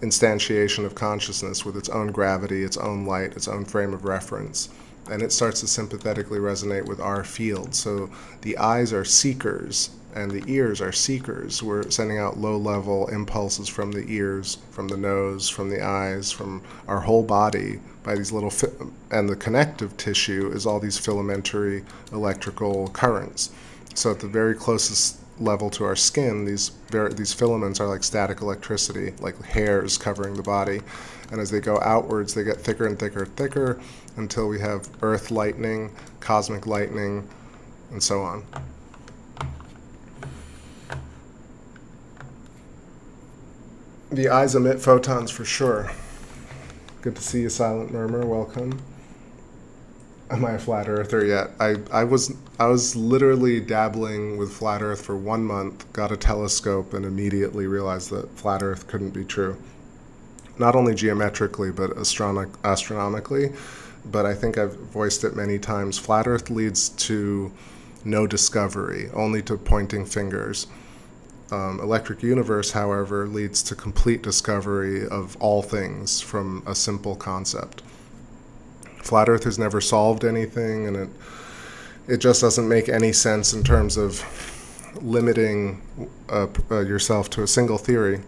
instantiation of consciousness with its own gravity, its own light, its own frame of reference. And it starts to sympathetically resonate with our field. So the eyes are seekers and the ears are seekers. We're sending out low-level impulses from the ears, from the nose, from the eyes, from our whole body by these little, and the connective tissue is all these filamentary electrical currents. So at the very closest level to our skin, these filaments are like static electricity, like hairs covering the body. And as they go outwards, they get thicker and thicker and thicker until we have earth lightning, cosmic lightning, and so on. The eyes emit photons for sure. Good to see you, Silent Murmur. Welcome. Am I a flat earther yet? I was literally dabbling with flat earth for 1 month, got a telescope, and immediately realized that flat earth couldn't be true. Not only geometrically, but astronomically. But I think I've voiced it many times. Flat earth leads to no discovery, only to pointing fingers. Electric universe, however, leads to complete discovery of all things from a simple concept. Flat earth has never solved anything, and it just doesn't make any sense in terms of limiting yourself to a single theory.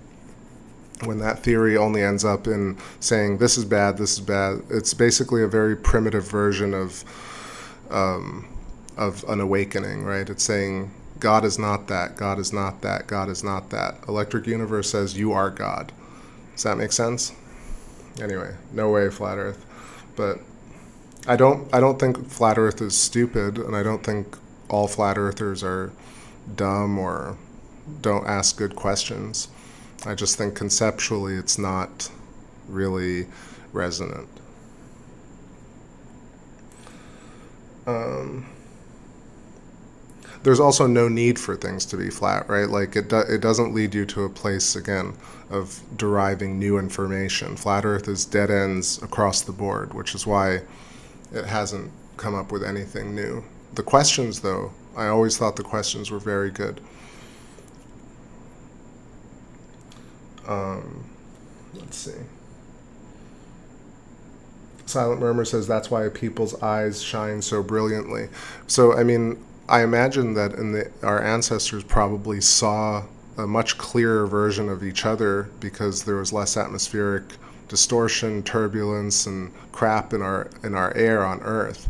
When that theory only ends up in saying this is bad, this is bad, it's basically a very primitive version of an awakening, right? It's saying God is not that, God is not that, God is not that. Electric universe says you are God. Does that make sense? Anyway, no way flat earth. But I don't think flat earth is stupid, and I don't think all flat earthers are dumb or don't ask good questions. I just think conceptually it's not really resonant. There's also no need for things to be flat, right? Like it doesn't lead you to a place, again, of deriving new information. Flat Earth is dead ends across the board, which is why it hasn't come up with anything new. The questions, though, I always thought the questions were very good. Let's see. Silent Murmur says that's why people's eyes shine so brilliantly. So, I mean, I imagine that our ancestors probably saw a much clearer version of each other because there was less atmospheric distortion, turbulence, and crap in our air on Earth.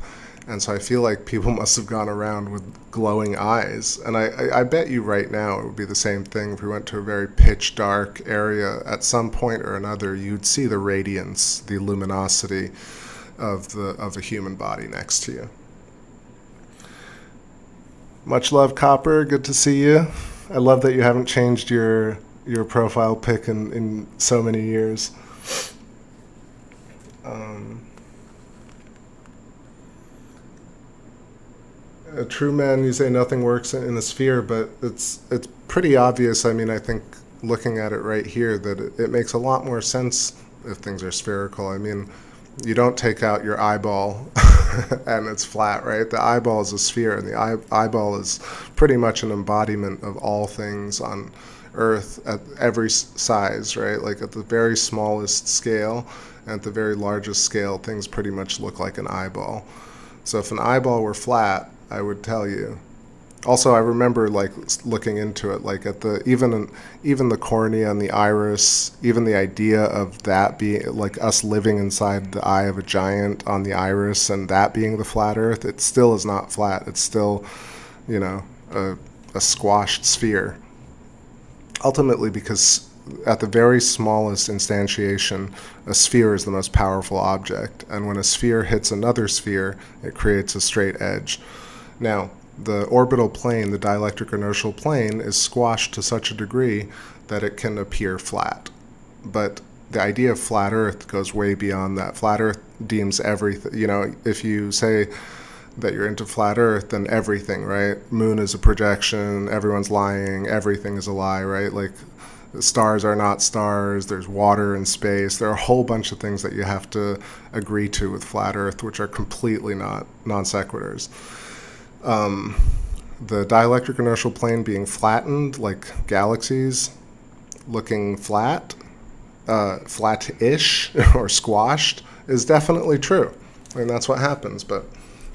And so I feel like people must have gone around with glowing eyes. And I bet you right now it would be the same thing if we went to a very pitch dark area. At some point or another, you'd see the radiance, the luminosity of a human body next to you. Much love, Copper. Good to see you. I love that you haven't changed your profile pic in so many years. A true man, you say nothing works in a sphere, but it's pretty obvious. I mean, I think looking at it right here that it makes a lot more sense if things are spherical. I mean, you don't take out your eyeball and it's flat, right? The eyeball is a sphere, and the eyeball is pretty much an embodiment of all things on Earth at every size, right? Like at the very smallest scale and at the very largest scale, things pretty much look like an eyeball. So if an eyeball were flat, I would tell you. Also, I remember like looking into it, like at the even the cornea and the iris, even the idea of that being like us living inside the eye of a giant on the iris and that being the flat Earth, it still is not flat. It's still, you know, a squashed sphere. Ultimately, because at the very smallest instantiation, a sphere is the most powerful object, and when a sphere hits another sphere, it creates a straight edge. Now, the orbital plane, the dielectric inertial plane, is squashed to such a degree that it can appear flat. But the idea of flat Earth goes way beyond that. Flat Earth deems everything, you know, if you say that you're into flat Earth, then everything, right? Moon is a projection, everyone's lying, everything is a lie, right? Like, the stars are not stars, there's water in space, there are a whole bunch of things that you have to agree to with flat Earth, which are completely not non sequiturs. The dielectric inertial plane being flattened, like galaxies looking flat, flat-ish or squashed, is definitely true. I mean, that's what happens, but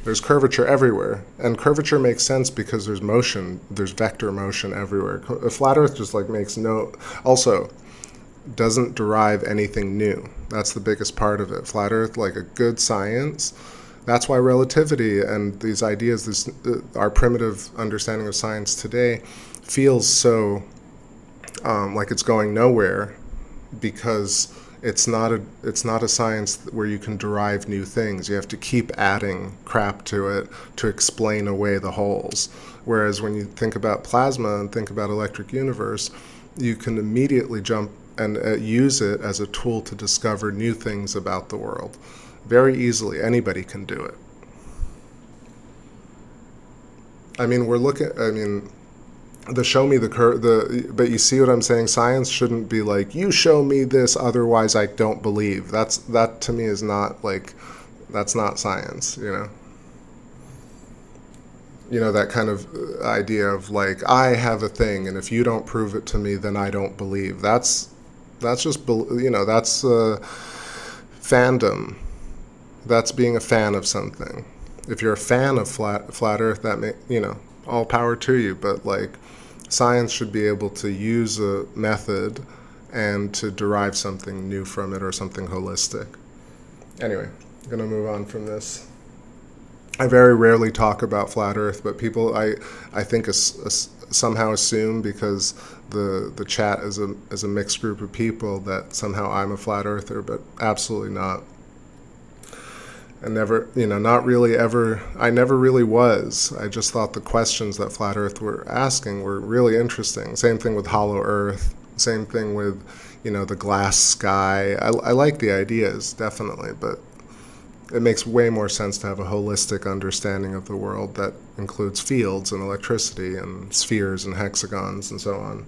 there's curvature everywhere. And curvature makes sense because there's motion, there's vector motion everywhere. A flat Earth just like makes also doesn't derive anything new. That's the biggest part of it. Flat Earth, like a good science, that's why relativity and these ideas, our primitive understanding of science today feels so like it's going nowhere, because it's not a science where you can derive new things. You have to keep adding crap to it to explain away the holes. Whereas when you think about plasma and think about electric universe, you can immediately jump and use it as a tool to discover new things about the world. Very easily, anybody can do it. I mean, the show me but you see what I'm saying? Science shouldn't be like, you show me this, otherwise I don't believe. That to me is not like, that's not science, you know? You know, that kind of idea of like, I have a thing, and if you don't prove it to me, then I don't believe. That's just, you know, that's fandom. That's being a fan of something. If you're a fan of flat Earth, that you know, all power to you. But like, science should be able to use a method and to derive something new from it, or something holistic. Anyway, I'm gonna move on from this. I very rarely talk about flat Earth, but people I think somehow assume, because the chat is a mixed group of people, that somehow I'm a flat earther, but absolutely not. I never, you know, not really ever, I never really was. I just thought the questions that Flat Earth were asking were really interesting. Same thing with Hollow Earth. Same thing with, the glass sky. I like the ideas, definitely, but it makes way more sense to have a holistic understanding of the world that includes fields and electricity and spheres and hexagons and so on.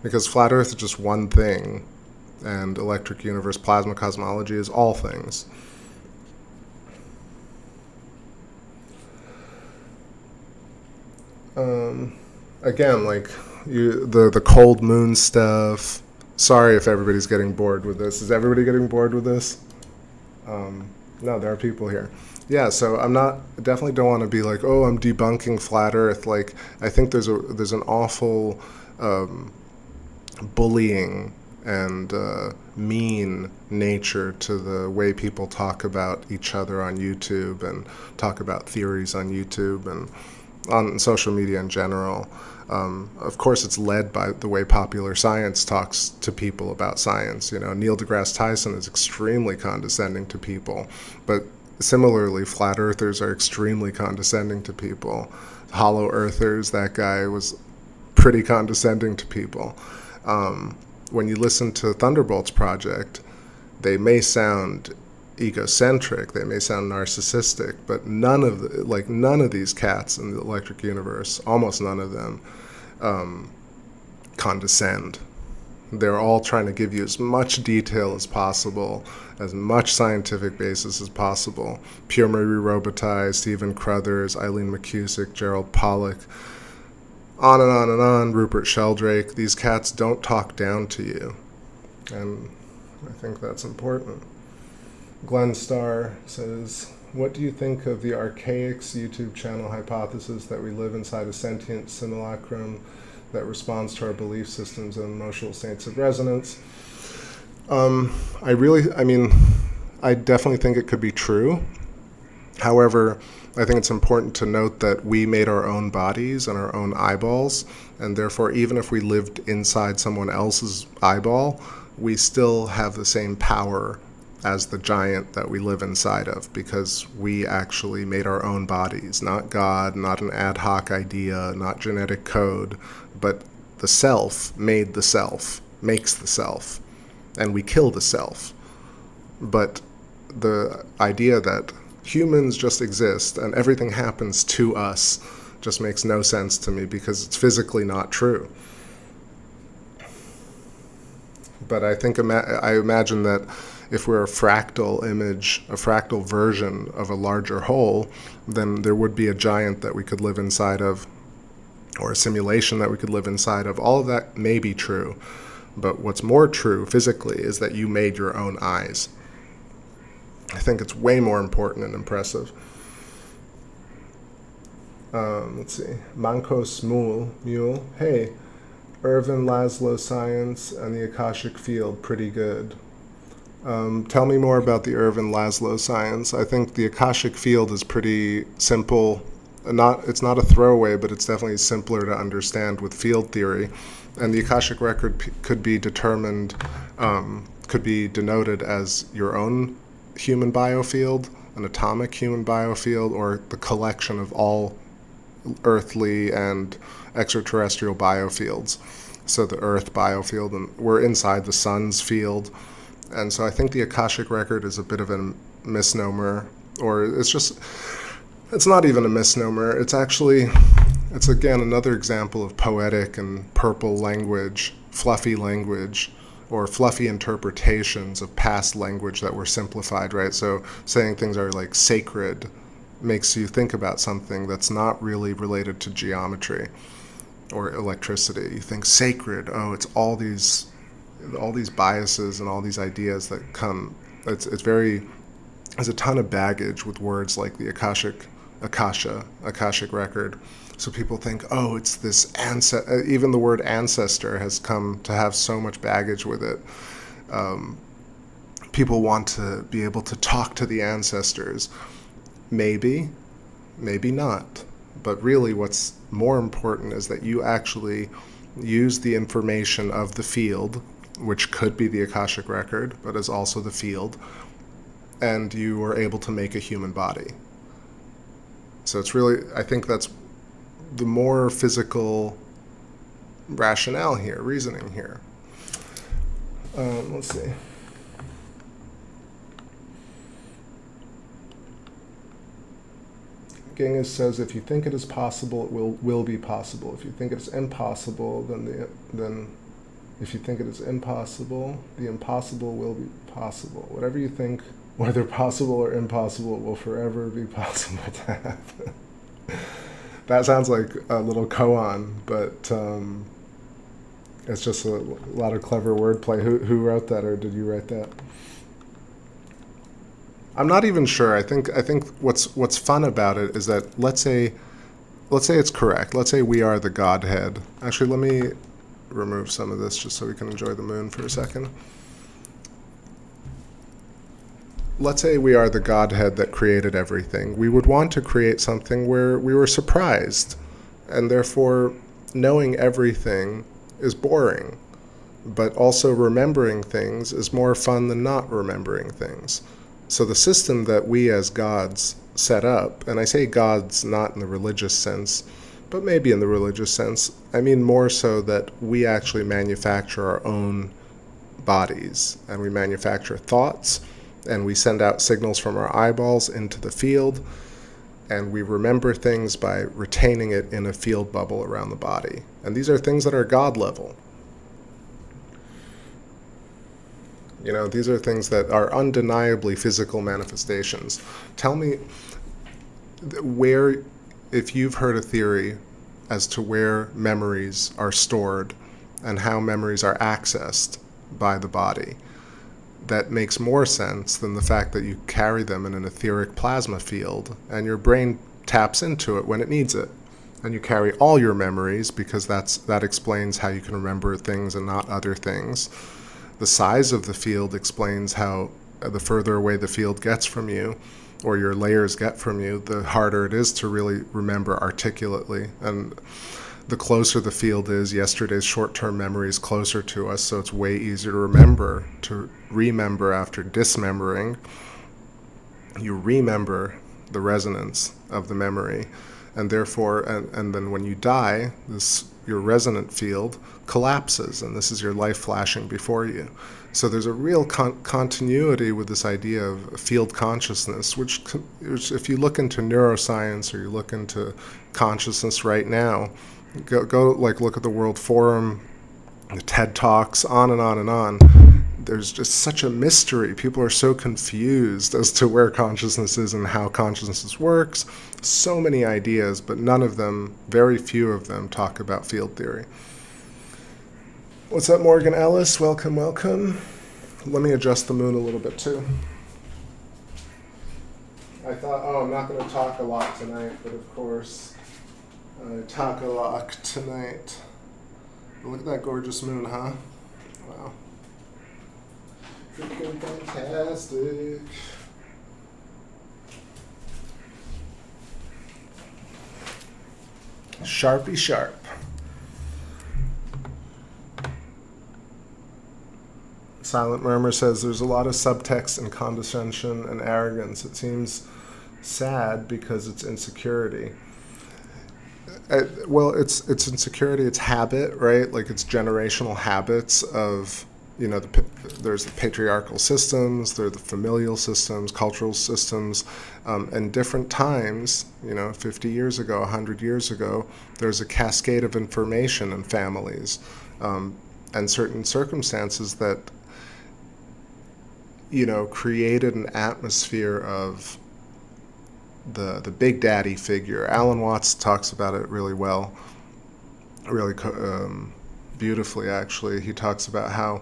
Because flat Earth is just one thing, and electric universe plasma cosmology is all things. Again, like the cold moon stuff. Sorry if everybody's getting bored with this. Is everybody getting bored with this? No, there are people here. Yeah, so definitely don't want to be like, oh, I'm debunking flat Earth. Like, I think there's an awful bullying and mean nature to the way people talk about each other on YouTube and talk about theories on YouTube and on social media in general. Of course, it's led by the way popular science talks to people about science. Neil deGrasse Tyson is extremely condescending to people, but similarly, flat earthers are extremely condescending to people. Hollow earthers, that guy was pretty condescending to people. When you listen to Thunderbolts Project, they may sound egocentric, they may sound narcissistic, but none of these cats in the electric universe, almost none of them, condescend. They're all trying to give you as much detail as possible, as much scientific basis as possible. Pierre Marie Robitaille, Stephen Crothers, Eileen McCusick, Gerald Pollack, on and on and on, Rupert Sheldrake. These cats don't talk down to you, and I think that's important. Glenn Starr says, what do you think of the Archaics YouTube channel hypothesis that we live inside a sentient simulacrum that responds to our belief systems and emotional states of resonance? I definitely think it could be true. However, I think it's important to note that we made our own bodies and our own eyeballs, and therefore even if we lived inside someone else's eyeball, we still have the same power as the giant that we live inside of, because we actually made our own bodies, not God, not an ad hoc idea, not genetic code, but the self made the self, makes the self, and we kill the self. But the idea that humans just exist and everything happens to us just makes no sense to me, because it's physically not true. But I think I imagine that if we're a fractal image, a fractal version of a larger whole, then there would be a giant that we could live inside of, or a simulation that we could live inside of. All of that may be true, but what's more true physically is that you made your own eyes. I think it's way more important and impressive. Let's see. Mancos Mule. Hey, Irvin Laszlo Science and the Akashic Field, pretty good. Tell me more about the Irvin Laszlo science. I think the Akashic Field is pretty simple. It's not a throwaway, but it's definitely simpler to understand with field theory. And the Akashic Record could be denoted as your own human biofield, an atomic human biofield, or the collection of all earthly and extraterrestrial biofields. So the Earth biofield, and we're inside the sun's field. And so I think the Akashic Record is a bit of a misnomer, or it's not even a misnomer. It's again another example of poetic and purple language, fluffy language, or fluffy interpretations of past language that were simplified, right? So saying things are like sacred makes you think about something that's not really related to geometry or electricity. You think sacred, oh, it's all these biases and all these ideas that come. There's a ton of baggage with words like the Akashic Record. So people think, oh, it's this even the word ancestor has come to have so much baggage with it. People want to be able to talk to the ancestors. Maybe not. But really what's more important is that you actually use the information of the field, which could be the Akashic Record, but is also the field, and you are able to make a human body. So it's really, I think that's the more physical rationale here, reasoning here. Let's see. Genghis says, if you think it is possible, it will be possible. If you think it's impossible, then if you think it is impossible, the impossible will be possible. Whatever you think, whether possible or impossible, will forever be possible to happen. That sounds like a little koan, but it's just a lot of clever wordplay. Who wrote that, or did you write that? I'm not even sure. I think what's fun about it is that let's say it's correct. Let's say we are the Godhead. Actually, let me remove some of this just so we can enjoy the moon for a second. Let's say we are the Godhead that created everything. We would want to create something where we were surprised, and therefore knowing everything is boring. But also remembering things is more fun than not remembering things. So the system that we as gods set up, and I say gods not in the religious sense, but maybe in the religious sense, I mean more so that we actually manufacture our own bodies, and we manufacture thoughts, and we send out signals from our eyeballs into the field, and we remember things by retaining it in a field bubble around the body. And these are things that are God level. You know, these are things that are undeniably physical manifestations. Tell me where, if you've heard a theory as to where memories are stored and how memories are accessed by the body, that makes more sense than the fact that you carry them in an etheric plasma field and your brain taps into it when it needs it. And you carry all your memories because that explains how you can remember things and not other things. The size of the field explains how the further away the field gets from you, or your layers get from you, the harder it is to really remember articulately. And the closer the field is, yesterday's short-term memory is closer to us, so it's way easier to remember after dismembering. You remember the resonance of the memory, and therefore, and then when you die, your resonant field collapses, and this is your life flashing before you. So there's a real continuity with this idea of field consciousness, which if you look into neuroscience or you look into consciousness right now, go like look at the World Forum, the TED Talks, on and on and on. There's just such a mystery. People are so confused as to where consciousness is and how consciousness works. So many ideas, but none of them, very few of them, talk about field theory. What's up, Morgan Ellis? Welcome, welcome. Let me adjust the moon a little bit, too. I thought, I'm not going to talk a lot tonight, but of course, I talk a lot tonight. Look at that gorgeous moon, huh? Wow. Freaking fantastic. Sharpie sharp. Silent Murmur says there's a lot of subtext and condescension and arrogance. It seems sad because it's insecurity. Well, it's insecurity, it's habit, right? Like it's generational habits of, there's the patriarchal systems, there are the familial systems, cultural systems, and different times, 50 years ago, 100 years ago, there's a cascade of information in families, and certain circumstances that, created an atmosphere of the big daddy figure. Alan Watts talks about it really well, really beautifully, actually. He talks about how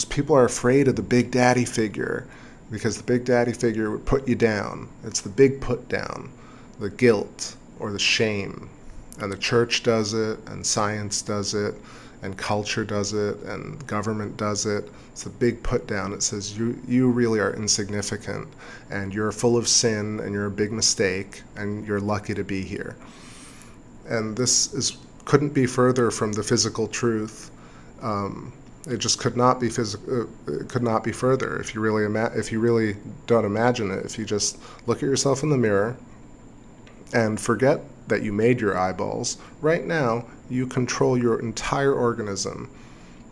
people are afraid of the big daddy figure because the big daddy figure would put you down. It's the big put down, the guilt or the shame. And the church does it, and science does it, and culture does it, and government does it. It's a big put down. It says you really are insignificant, and you're full of sin, and you're a big mistake, and you're lucky to be here. And this couldn't be further from the physical truth. It just could not be it could not be further. If you really don't imagine it, if you just look at yourself in the mirror and forget that you made your eyeballs, right now you control your entire organism.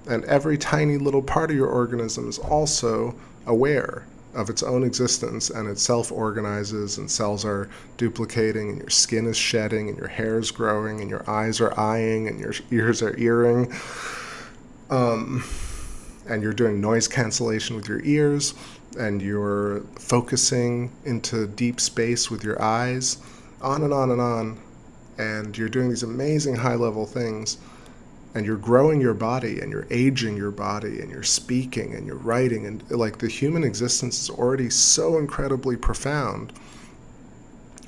And every tiny little part of your organism is also aware of its own existence, and it self-organizes, and cells are duplicating, and your skin is shedding, and your hair is growing, and your eyes are eyeing, and your ears are earring. And you're doing noise cancellation with your ears, and you're focusing into deep space with your eyes, on and on and on. And you're doing these amazing high-level things, and you're growing your body, and you're aging your body, and you're speaking, and you're writing, and like the human existence is already so incredibly profound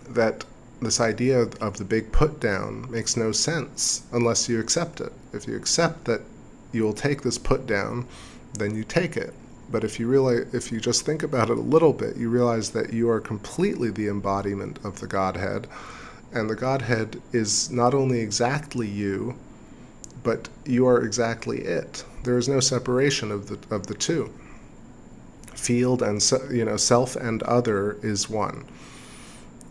that this idea of the big put down makes no sense unless you accept it. If you accept that you will take this put down, then you take it. But if you just think about it a little bit, you realize that you are completely the embodiment of the Godhead, and the Godhead is not only exactly you, but you are exactly it. There is no separation of the two. Field and self and other is one.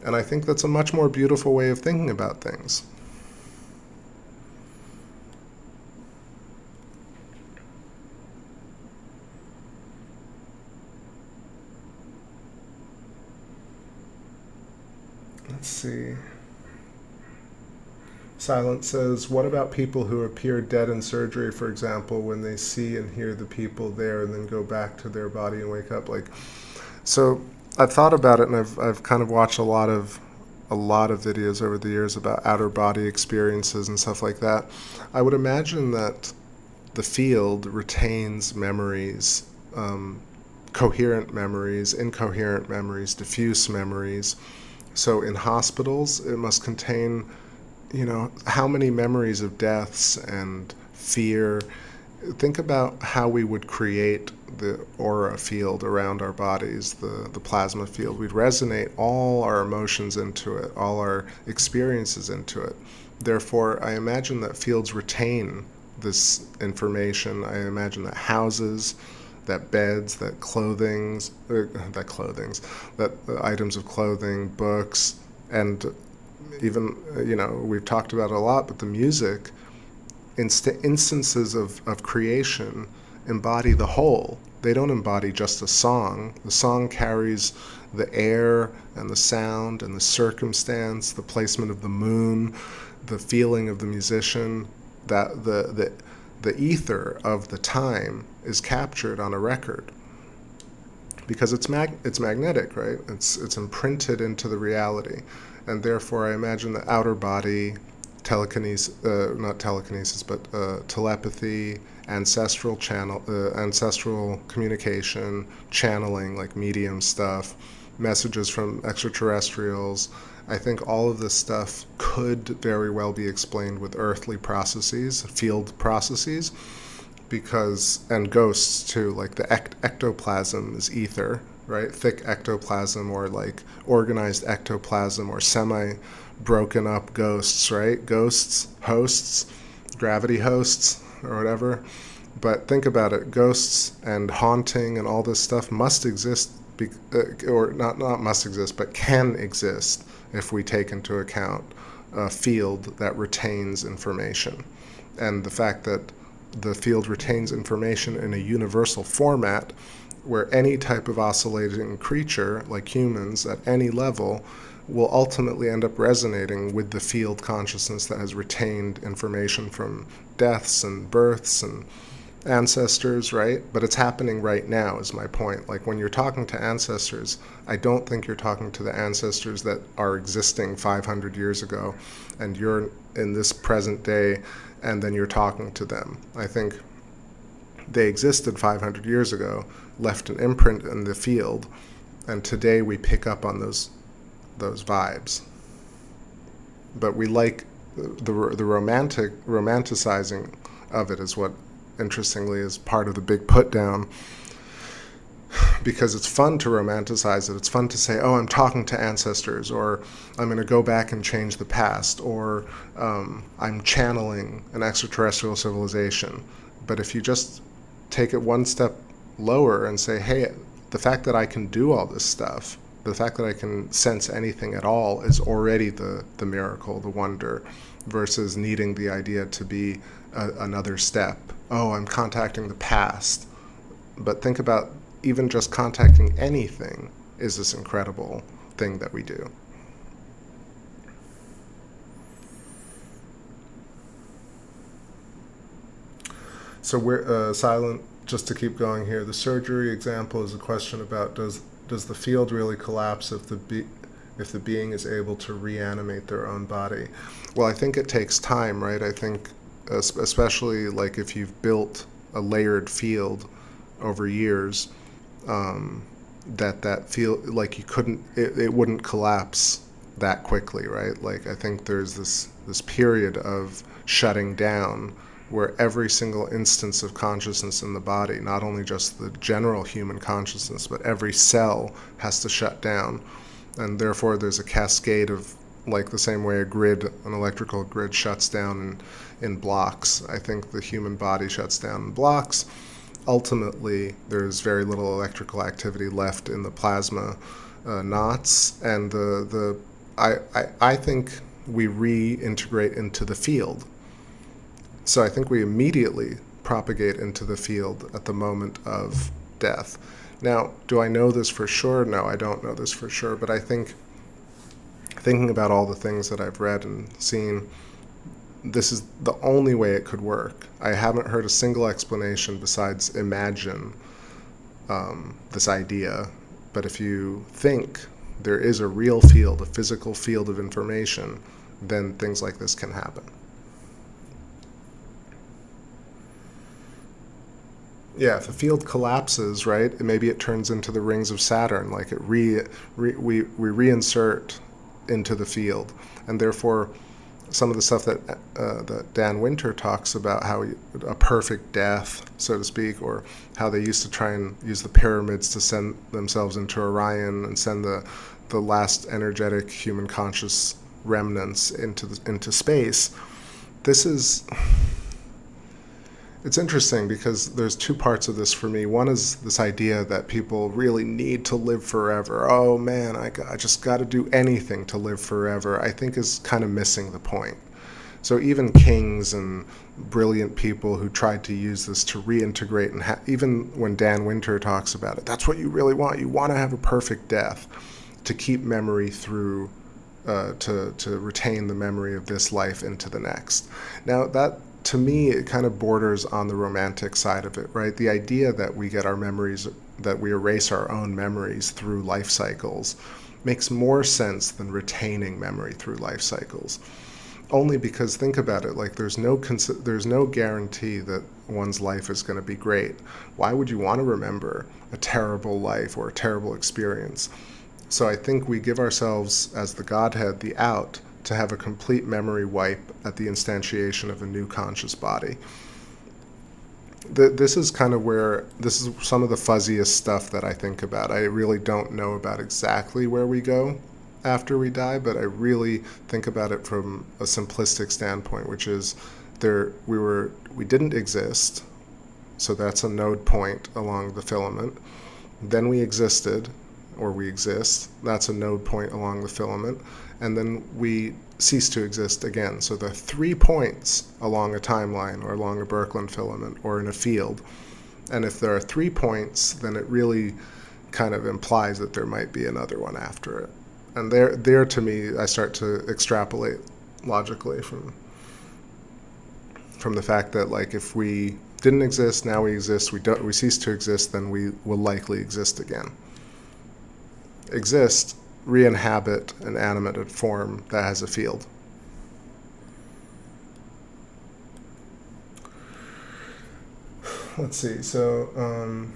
And I think that's a much more beautiful way of thinking about things. Let's see. Silence says, what about people who appear dead in surgery, for example, when they see and hear the people there and then go back to their body and wake up? So I've thought about it, and I've kind of watched a lot of videos over the years about outer body experiences and stuff like that. I would imagine that the field retains memories, coherent memories, incoherent memories, diffuse memories. So in hospitals, it must contain, how many memories of deaths and fear. Think about how we would create the aura field around our bodies, the plasma field. We'd resonate all our emotions into it, all our experiences into it. Therefore, I imagine that fields retain this information. I imagine that houses, that beds, that items of clothing, books, and even, we've talked about it a lot, but the music, instances of creation embody the whole. They don't embody just a song. The song carries the air and the sound and the circumstance, the placement of the moon, the feeling of the musician, that the ether of the time is captured on a record because it's magnetic, right? It's imprinted into the reality, and therefore I imagine the outer body telekinesis, not telekinesis, but telepathy, ancestral communication, channeling, like medium stuff, messages from extraterrestrials. I think all of this stuff could very well be explained with earthly processes, field processes, and ghosts too, like the ectoplasm is ether, right? Thick ectoplasm, or like organized ectoplasm, or semi-broken up ghosts, right? Ghosts, hosts, gravity hosts, or whatever. But think about it, ghosts and haunting and all this stuff must exist, or not must exist, but can exist if we take into account a field that retains information. And the fact that the field retains information in a universal format where any type of oscillating creature, like humans, at any level, will ultimately end up resonating with the field consciousness that has retained information from deaths and births and ancestors, right? But it's happening right now, is my point. Like when you're talking to ancestors, I don't think you're talking to the ancestors that are existing 500 years ago, and you're in this present day, and then you're talking to them. I think they existed 500 years ago, left an imprint in the field, and today we pick up on those vibes. But we like the romanticizing of it is what, interestingly, is part of the big put down, because it's fun to romanticize it. It's fun to say, oh, I'm talking to ancestors, or I'm going to go back and change the past, or I'm channeling an extraterrestrial civilization. But if you just take it one step lower and say, hey, the fact that I can do all this stuff, the fact that I can sense anything at all is already the miracle, the wonder, versus needing the idea to be another step. Oh, I'm contacting the past. But think about even just contacting anything is this incredible thing that we do. So we're silent, just to keep going here. The surgery example is a question about does the field really collapse if the being is able to reanimate their own body? Well, I think it takes time, right? I think especially like if you've built a layered field over years, that field, like it wouldn't collapse that quickly, right? Like I think there's this period of shutting down where every single instance of consciousness in the body, not only just the general human consciousness, but every cell has to shut down. And therefore there's a cascade of, like the same way an electrical grid shuts down in blocks. I think the human body shuts down in blocks. Ultimately, there's very little electrical activity left in the plasma knots, and I think we reintegrate into the field. So I think we immediately propagate into the field at the moment of death. Now, do I know this for sure? No, I don't know this for sure, but I think thinking about all the things that I've read and seen, this is the only way it could work. I haven't heard a single explanation besides imagine this idea. But if you think there is a real field, a physical field of information, then things like this can happen. Yeah, if the field collapses, right, maybe it turns into the rings of Saturn, like we reinsert into the field, and therefore some of the stuff that Dan Winter talks about, how a perfect death, so to speak, or how they used to try and use the pyramids to send themselves into Orion and send the last energetic human conscious remnants into space. It's interesting because there's two parts of this for me. One is this idea that people really need to live forever. Oh man, I just got to do anything to live forever, I think is kind of missing the point. So even kings and brilliant people who tried to use this to reintegrate, and even when Dan Winter talks about it, that's what you really want. You want to have a perfect death to keep memory through, to retain the memory of this life into the next. Now that, to me, it kind of borders on the romantic side of it, right? The idea that we get our memories, that we erase our own memories through life cycles makes more sense than retaining memory through life cycles. Only because, think about it, like there's no guarantee that one's life is going to be great. Why would you want to remember a terrible life or a terrible experience? So I think we give ourselves, as the Godhead, the out to have a complete memory wipe at the instantiation of a new conscious body. This is kind of where, this is some of the fuzziest stuff that I think about. I really don't know about exactly where we go after we die, but I really think about it from a simplistic standpoint, which is we didn't exist, so that's a node point along the filament. Then we existed, or we exist, that's a node point along the filament, and then we cease to exist again. So the 3 points along a timeline or along a Birkeland filament or in a field. And if there are 3 points, then it really kind of implies that there might be another one after it. And there to me, I start to extrapolate logically from the fact that, like, if we didn't exist, now we exist, we cease to exist, then we will likely exist again. Exist, re-inhabit an animated form that has a field. Let's see, so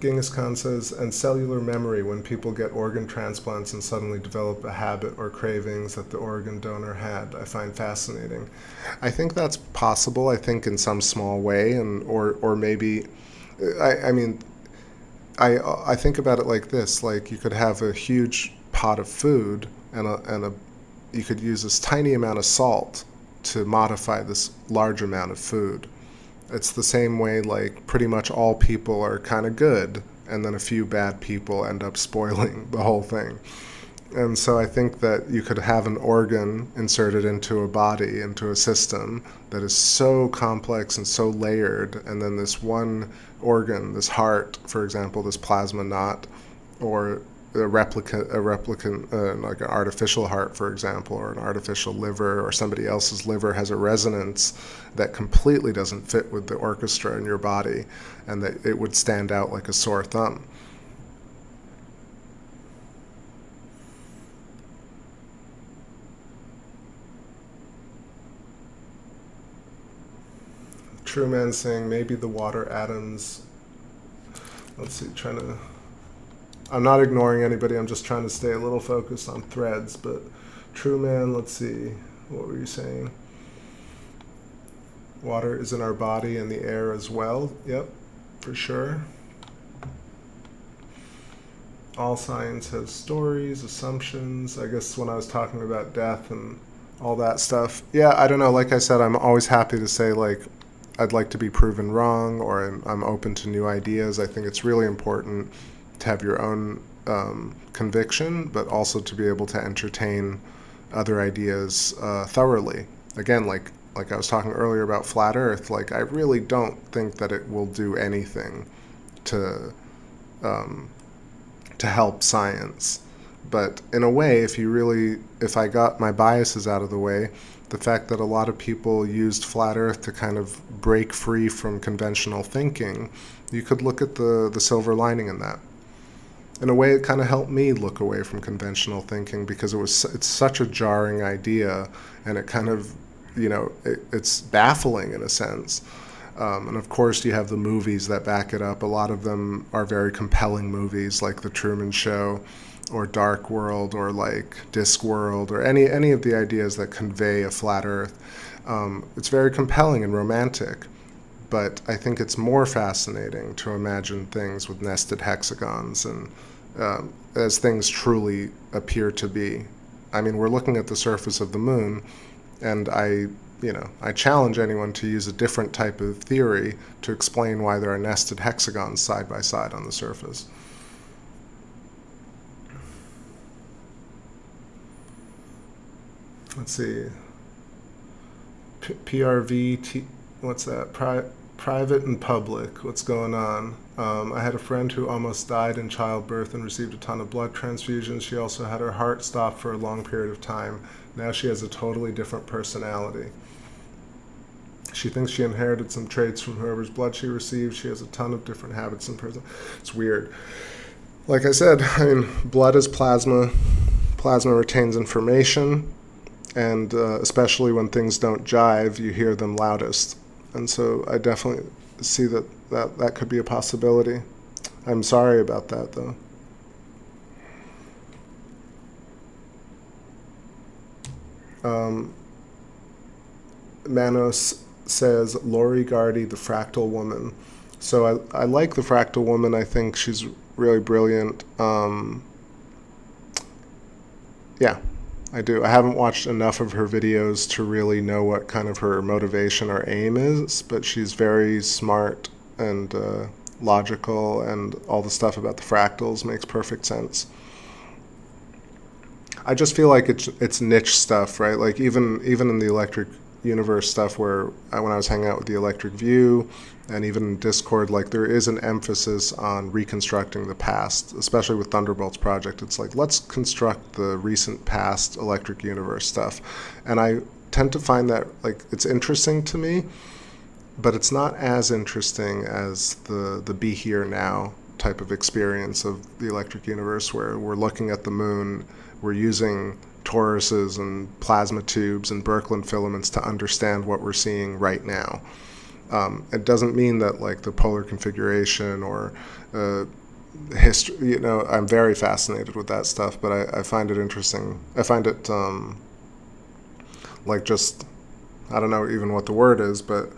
Genghis Khan says, and cellular memory, when people get organ transplants and suddenly develop a habit or cravings that the organ donor had, I find fascinating. I think that's possible, I think in some small way, and or maybe, I mean, I think about it like this, like you could have a huge pot of food and you could use this tiny amount of salt to modify this large amount of food. It's the same way, like pretty much all people are kind of good, and then a few bad people end up spoiling the whole thing. And so I think that you could have an organ inserted into a body, into a system that is so complex and so layered, and then this one organ, this heart, for example, this plasma knot, or a replicant, like an artificial heart, for example, or an artificial liver, or somebody else's liver has a resonance that completely doesn't fit with the orchestra in your body, and that it would stand out like a sore thumb. True Man saying maybe the water atoms. Let's see, I'm not ignoring anybody, I'm just trying to stay a little focused on threads, but True Man, let's see, what were you saying? Water is in our body and the air as well. Yep, for sure. All science has stories, assumptions. I guess when I was talking about death and all that stuff. Yeah, I don't know, like I said, I'm always happy to say, like, I'd like to be proven wrong, or I'm open to new ideas. I think it's really important to have your own conviction, but also to be able to entertain other ideas thoroughly. Again, like I was talking earlier about flat Earth, like I really don't think that it will do anything to help science. But in a way, if I got my biases out of the way, the fact that a lot of people used flat Earth to kind of break free from conventional thinking, you could look at the silver lining in that. In a way, it kind of helped me look away from conventional thinking, because it's such a jarring idea, and it kind of, it's baffling in a sense. And of course, you have the movies that back it up. A lot of them are very compelling movies, like The Truman Show, or Dark World, or like Discworld, or any of the ideas that convey a flat Earth. It's very compelling and romantic, but I think it's more fascinating to imagine things with nested hexagons and as things truly appear to be. I mean, we're looking at the surface of the moon, and I challenge anyone to use a different type of theory to explain why there are nested hexagons side by side on the surface. Let's see. PRV, what's that? Private and public. What's going on? I had a friend who almost died in childbirth and received a ton of blood transfusions. She also had her heart stopped for a long period of time. Now she has a totally different personality. She thinks she inherited some traits from whoever's blood she received. She has a ton of different habits and It's weird. Like I said, I mean, blood is plasma. Plasma retains information. And especially when things don't jive, you hear them loudest. And so I definitely see that could be a possibility. I'm sorry about that, though. Manos says, Lori Gardy, the Fractal Woman. So I like the Fractal Woman. I think she's really brilliant. Yeah. I do. I haven't watched enough of her videos to really know what kind of her motivation or aim is, but she's very smart and logical, and all the stuff about the fractals makes perfect sense. I just feel like it's niche stuff, right? Like even in the electric universe stuff, where when I was hanging out with the Electric View, and even in Discord, like there is an emphasis on reconstructing the past, especially with Thunderbolts Project. It's like, let's construct the recent past electric universe stuff. And I tend to find that, like, it's interesting to me, but it's not as interesting as the be here now type of experience of the electric universe, where we're looking at the moon, we're using toruses and plasma tubes and Birkeland filaments to understand what we're seeing right now. It doesn't mean that, like, the polar configuration or history, I'm very fascinated with that stuff, but I find it interesting. I find it, like, just, I don't know even what the word is, but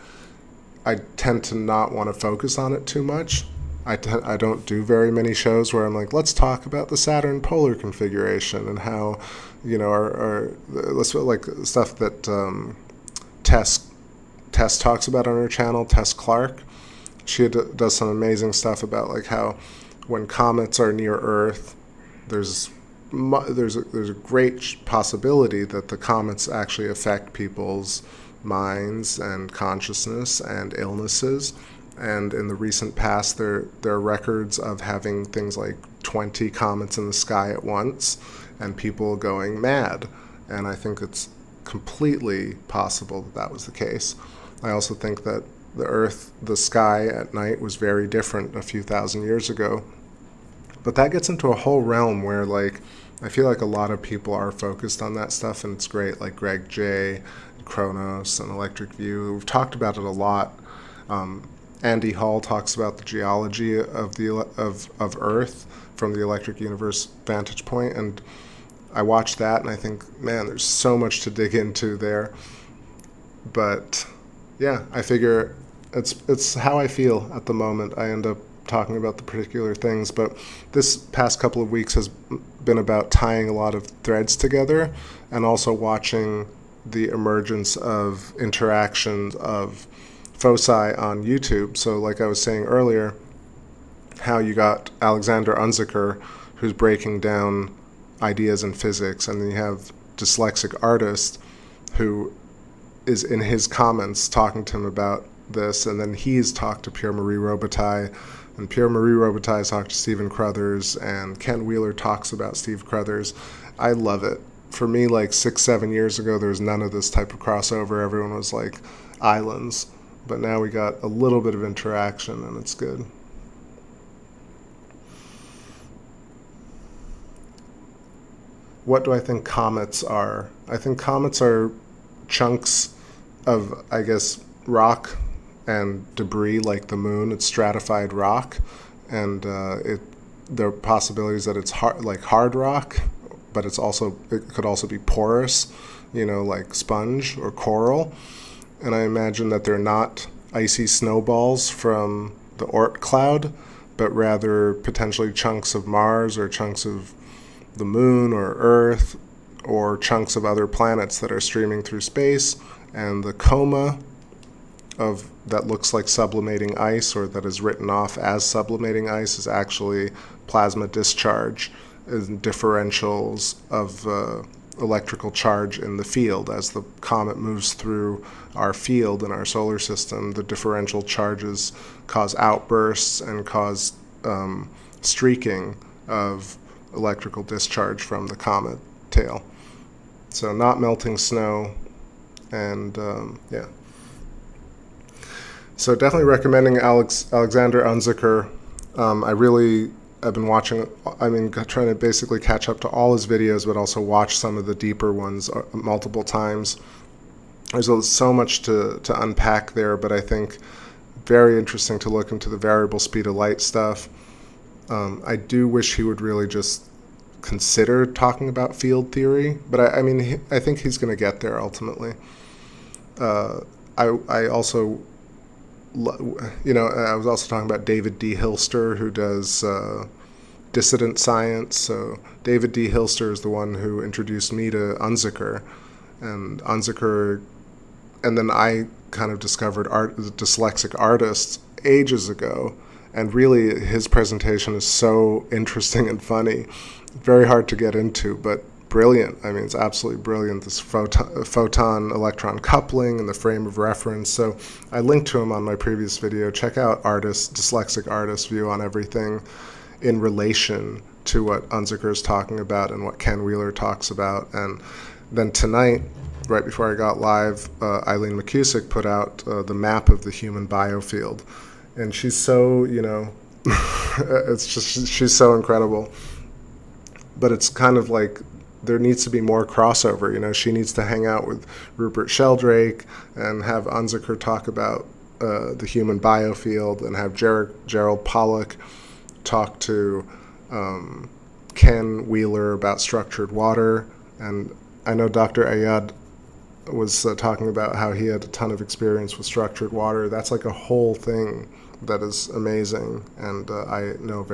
I tend to not want to focus on it too much. I don't do very many shows where I'm like, let's talk about the Saturn polar configuration and how, let's like stuff that Tess talks about on her channel, Tess Clark. She does some amazing stuff about, like, how when comets are near Earth, there's there's a great possibility that the comets actually affect people's minds and consciousness and illnesses. And in the recent past, there are records of having things like 20 comets in the sky at once and people going mad. And I think it's completely possible that that was the case. I also think that the sky at night was very different a few thousand years ago. But that gets into a whole realm where, like, I feel like a lot of people are focused on that stuff, and it's great, like Greg J, Kronos, and Electric View. We've talked about it a lot. Andy Hall talks about the geology of Earth from the Electric Universe vantage point, and I watch that and I think, man, there's so much to dig into there. But yeah, I figure it's how I feel at the moment. I end up talking about the particular things, but this past couple of weeks has been about tying a lot of threads together and also watching the emergence of interactions of foci on YouTube. So like I was saying earlier, how you got Alexander Unziker, who's breaking down ideas in physics, and then you have Dyslexic Artist, who is in his comments talking to him about this, and then he's talked to Pierre-Marie Robitaille, and Pierre-Marie Robitaille talked to Stephen Crothers, and Ken Wheeler talks about Steve Crothers. I love it. For me, like 6-7 years ago, there was none of this type of crossover. Everyone was like islands. But now we got a little bit of interaction, and it's good. What do I think comets are? I think comets are chunks of, I guess, rock and debris like the moon. It's stratified rock, and there are possibilities that it's hard rock, but it could also be porous, like sponge or coral. And I imagine that they're not icy snowballs from the Oort cloud, but rather potentially chunks of Mars or chunks of the moon or Earth or chunks of other planets that are streaming through space. And the coma of that looks like sublimating ice, or that is written off as sublimating ice, is actually plasma discharge and differentials of electrical charge in the field. As the comet moves through our field in our solar system, the differential charges cause outbursts and cause streaking of electrical discharge from the comet tail. So not melting snow, and yeah. So definitely recommending Alexander Unziker. I've been watching, trying to basically catch up to all his videos, but also watch some of the deeper ones multiple times. There's so much to unpack there, but I think very interesting to look into the variable speed of light stuff. I do wish he would really just consider talking about field theory, but I think he's going to get there ultimately. I also, I was also talking about David D. Hilster, who does dissident science. So David D. Hilster is the one who introduced me to Unziker, and then I kind of discovered the Dyslexic Artist ages ago, and really his presentation is so interesting and funny. Very hard to get into, but brilliant. It's absolutely brilliant, this photon-electron coupling and the frame of reference. So I linked to him on my previous video. Check out Dyslexic Artist's view on everything in relation to what Unziker is talking about and what Ken Wheeler talks about. And then tonight, right before I got live, Eileen McCusick put out the map of the human biofield. And she's so, she's so incredible. But it's kind of like there needs to be more crossover. She needs to hang out with Rupert Sheldrake and have Unziker talk about the human biofield, and have Gerald Pollack talk to Ken Wheeler about structured water. And I know Dr. Ayad was talking about how he had a ton of experience with structured water. That's like a whole thing that is amazing, and I know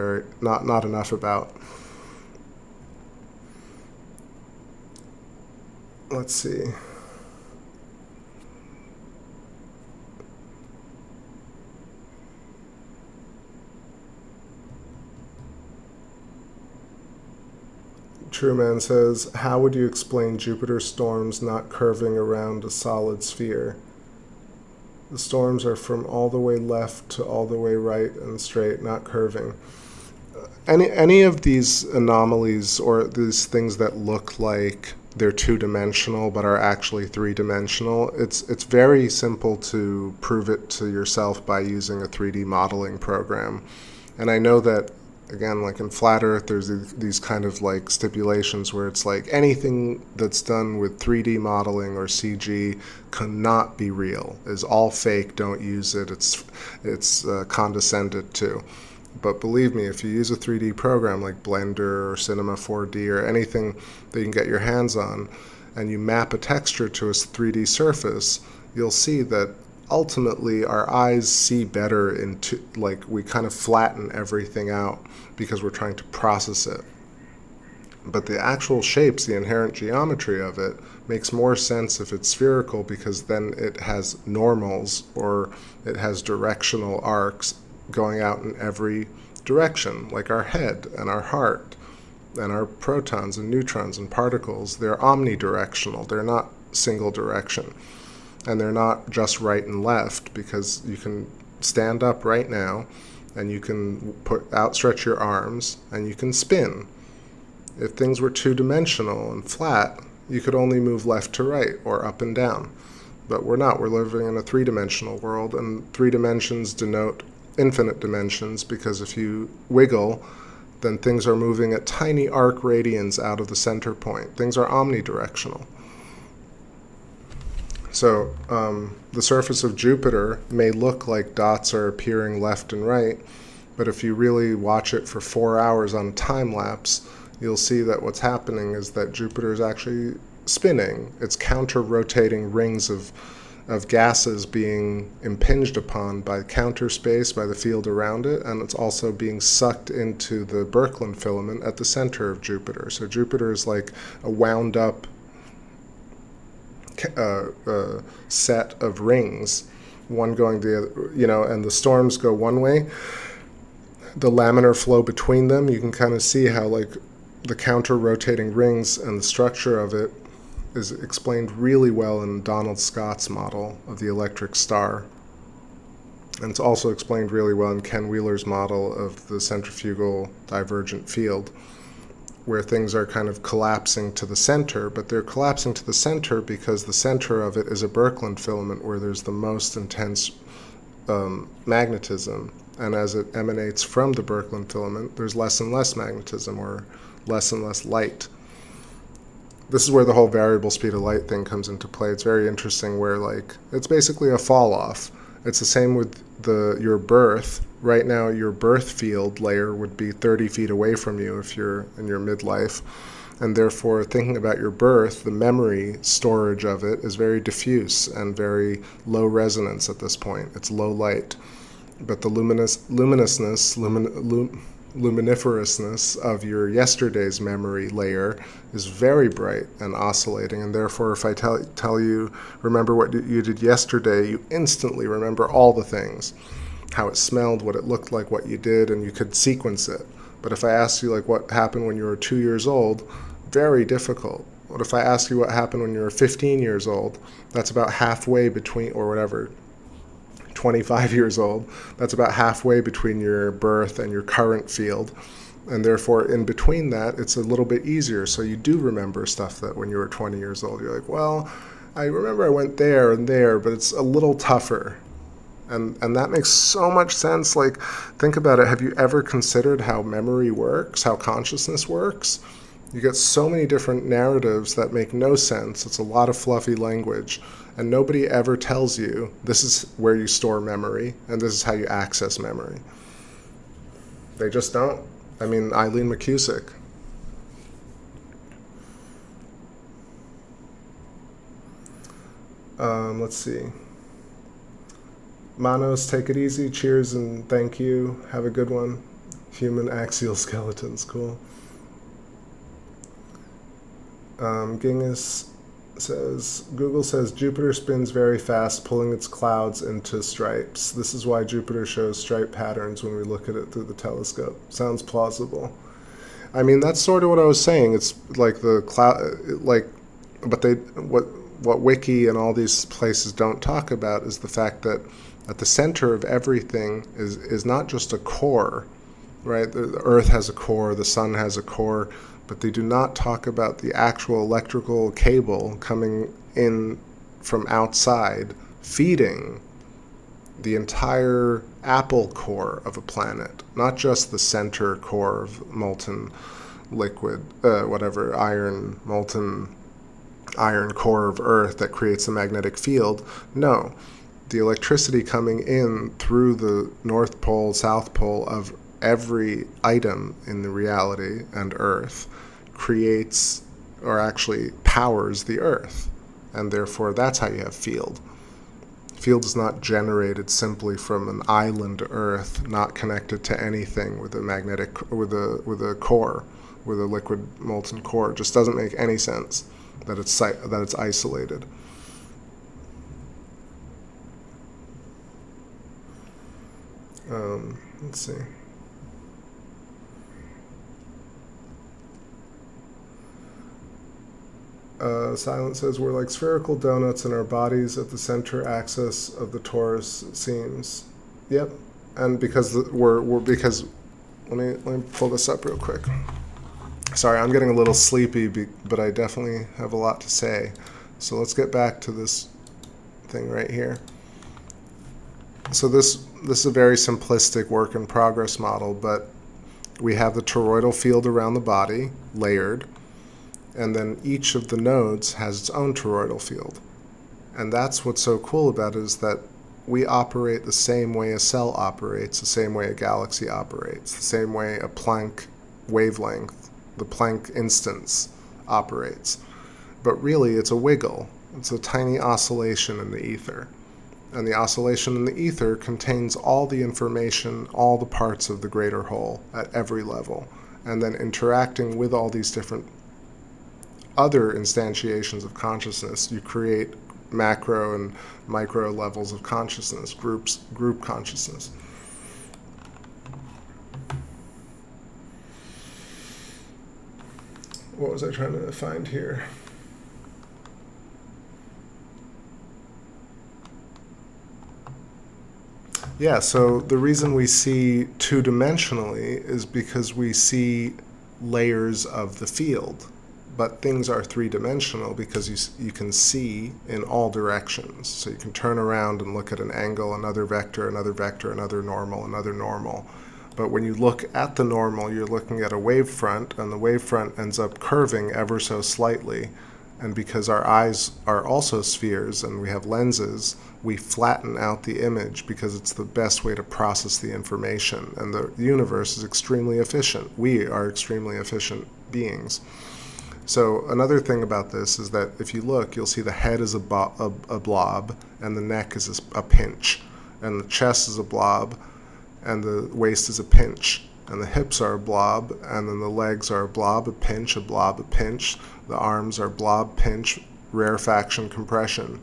not enough about. Let's see. Trueman says, how would you explain Jupiter storms not curving around a solid sphere? The storms are from all the way left to all the way right and straight, not curving. Any of these anomalies or these things that look like they're two-dimensional but are actually three-dimensional, it's very simple to prove it to yourself by using a 3D modeling program. And I know that, again, like in Flat Earth, there's these kind of like stipulations where it's like anything that's done with 3D modeling or CG cannot be real, is all fake, don't use it, it's condescended to. But believe me, if you use a 3D program like Blender or Cinema 4D or anything that you can get your hands on, and you map a texture to a 3D surface, you'll see that ultimately our eyes see better like we kind of flatten everything out because we're trying to process it. But the actual shapes, the inherent geometry of it, makes more sense if it's spherical, because then it has normals or it has directional arcs going out in every direction, like our head and our heart and our protons and neutrons and particles. They're omnidirectional. They're not single direction. And they're not just right and left, because you can stand up right now and you can outstretch your arms and you can spin. If things were two-dimensional and flat, you could only move left to right or up and down. But we're not. We're living in a three-dimensional world, and 3 dimensions denote infinite dimensions, because if you wiggle, then things are moving at tiny arc radians out of the center point. Things are omnidirectional. So the surface of Jupiter may look like dots are appearing left and right, but if you really watch it for 4 hours on time lapse, you'll see that what's happening is that Jupiter is actually spinning. It's counter-rotating rings of gases being impinged upon by counter space, by the field around it, and it's also being sucked into the Birkeland filament at the center of Jupiter. So Jupiter is like a wound up set of rings, one going the other, and the storms go one way. The laminar flow between them, you can kind of see how like the counter-rotating rings and the structure of it is explained really well in Donald Scott's model of the electric star. And it's also explained really well in Ken Wheeler's model of the centrifugal divergent field, where things are kind of collapsing to the center, but they're collapsing to the center because the center of it is a Birkeland filament where there's the most intense magnetism. And as it emanates from the Birkeland filament, there's less and less magnetism, or less and less light. This is where the whole variable speed of light thing comes into play. It's very interesting, where like it's basically a fall off. It's the same with your birth. Right now, your birth field layer would be 30 feet away from you if you're in your midlife. And therefore, thinking about your birth, the memory storage of it is very diffuse and very low resonance at this point. It's low light. But the luminiferousness of your yesterday's memory layer is very bright and oscillating, and therefore if I tell you, remember what you did yesterday, you instantly remember all the things, how it smelled, what it looked like, what you did, and you could sequence it. But if I asked you like what happened when you were 2 years old, very difficult. What if I ask you what happened when you were 15 years old? That's about halfway between, or whatever, 25 years old, that's about halfway between your birth and your current field. And therefore, in between that, it's a little bit easier. So you do remember stuff that when you were 20 years old, you're like, well, I remember I went there and there, but it's a little tougher. And that makes so much sense. Like, think about it. Have you ever considered how memory works, how consciousness works? You get so many different narratives that make no sense. It's a lot of fluffy language. And nobody ever tells you this is where you store memory and this is how you access memory. They just don't. I mean, Eileen McCusick. Let's see. Manos, take it easy. Cheers and thank you. Have a good one. Human axial skeletons. Cool. Genghis says, Google says Jupiter spins very fast, pulling its clouds into stripes. This is why Jupiter shows stripe patterns when we look at it through the telescope. Sounds plausible. I mean, that's sort of what I was saying. It's like the cloud, like, but what Wiki and all these places don't talk about is the fact that at the center of everything is not just a core, right? The Earth has a core, the sun has a core, but they do not talk about the actual electrical cable coming in from outside, feeding the entire apple core of a planet, not just the center core of molten liquid, molten iron core of Earth that creates a magnetic field. No, the electricity coming in through the North Pole, South Pole of every item in the reality and Earth creates, or actually powers, the Earth. And therefore, that's how you have field. Field is not generated simply from an island Earth, not connected to anything with a magnetic, with a core, with a liquid molten core. It just doesn't make any sense that it's isolated. Let's see. Silent says, we're like spherical donuts in our bodies at the center axis of the torus, it seems. Yep. And because because let me pull this up real quick. Sorry, I'm getting a little sleepy, but I definitely have a lot to say. So let's get back to this thing right here. So this is a very simplistic work in progress model, but we have the toroidal field around the body, layered, and then each of the nodes has its own toroidal field. And that's what's so cool about it, is that we operate the same way a cell operates, the same way a galaxy operates, the same way a Planck wavelength, the Planck instance operates. But really, it's a wiggle. It's a tiny oscillation in the ether. And the oscillation in the ether contains all the information, all the parts of the greater whole at every level. And then interacting with all these different other instantiations of consciousness, you create macro and micro levels of consciousness, group consciousness. What was I trying to find here? Yeah, so the reason we see two-dimensionally is because we see layers of the field. But things are three-dimensional because you can see in all directions. So you can turn around and look at an angle, another vector, another normal. But when you look at the normal, you're looking at a wavefront, and the wavefront ends up curving ever so slightly. And because our eyes are also spheres and we have lenses, we flatten out the image because it's the best way to process the information. And the universe is extremely efficient. We are extremely efficient beings. So another thing about this is that if you look, you'll see the head is a blob, and the neck is a pinch, and the chest is a blob, and the waist is a pinch, and the hips are a blob, and then the legs are a blob, a pinch, a blob, a pinch. The arms are blob, pinch, rarefaction, compression.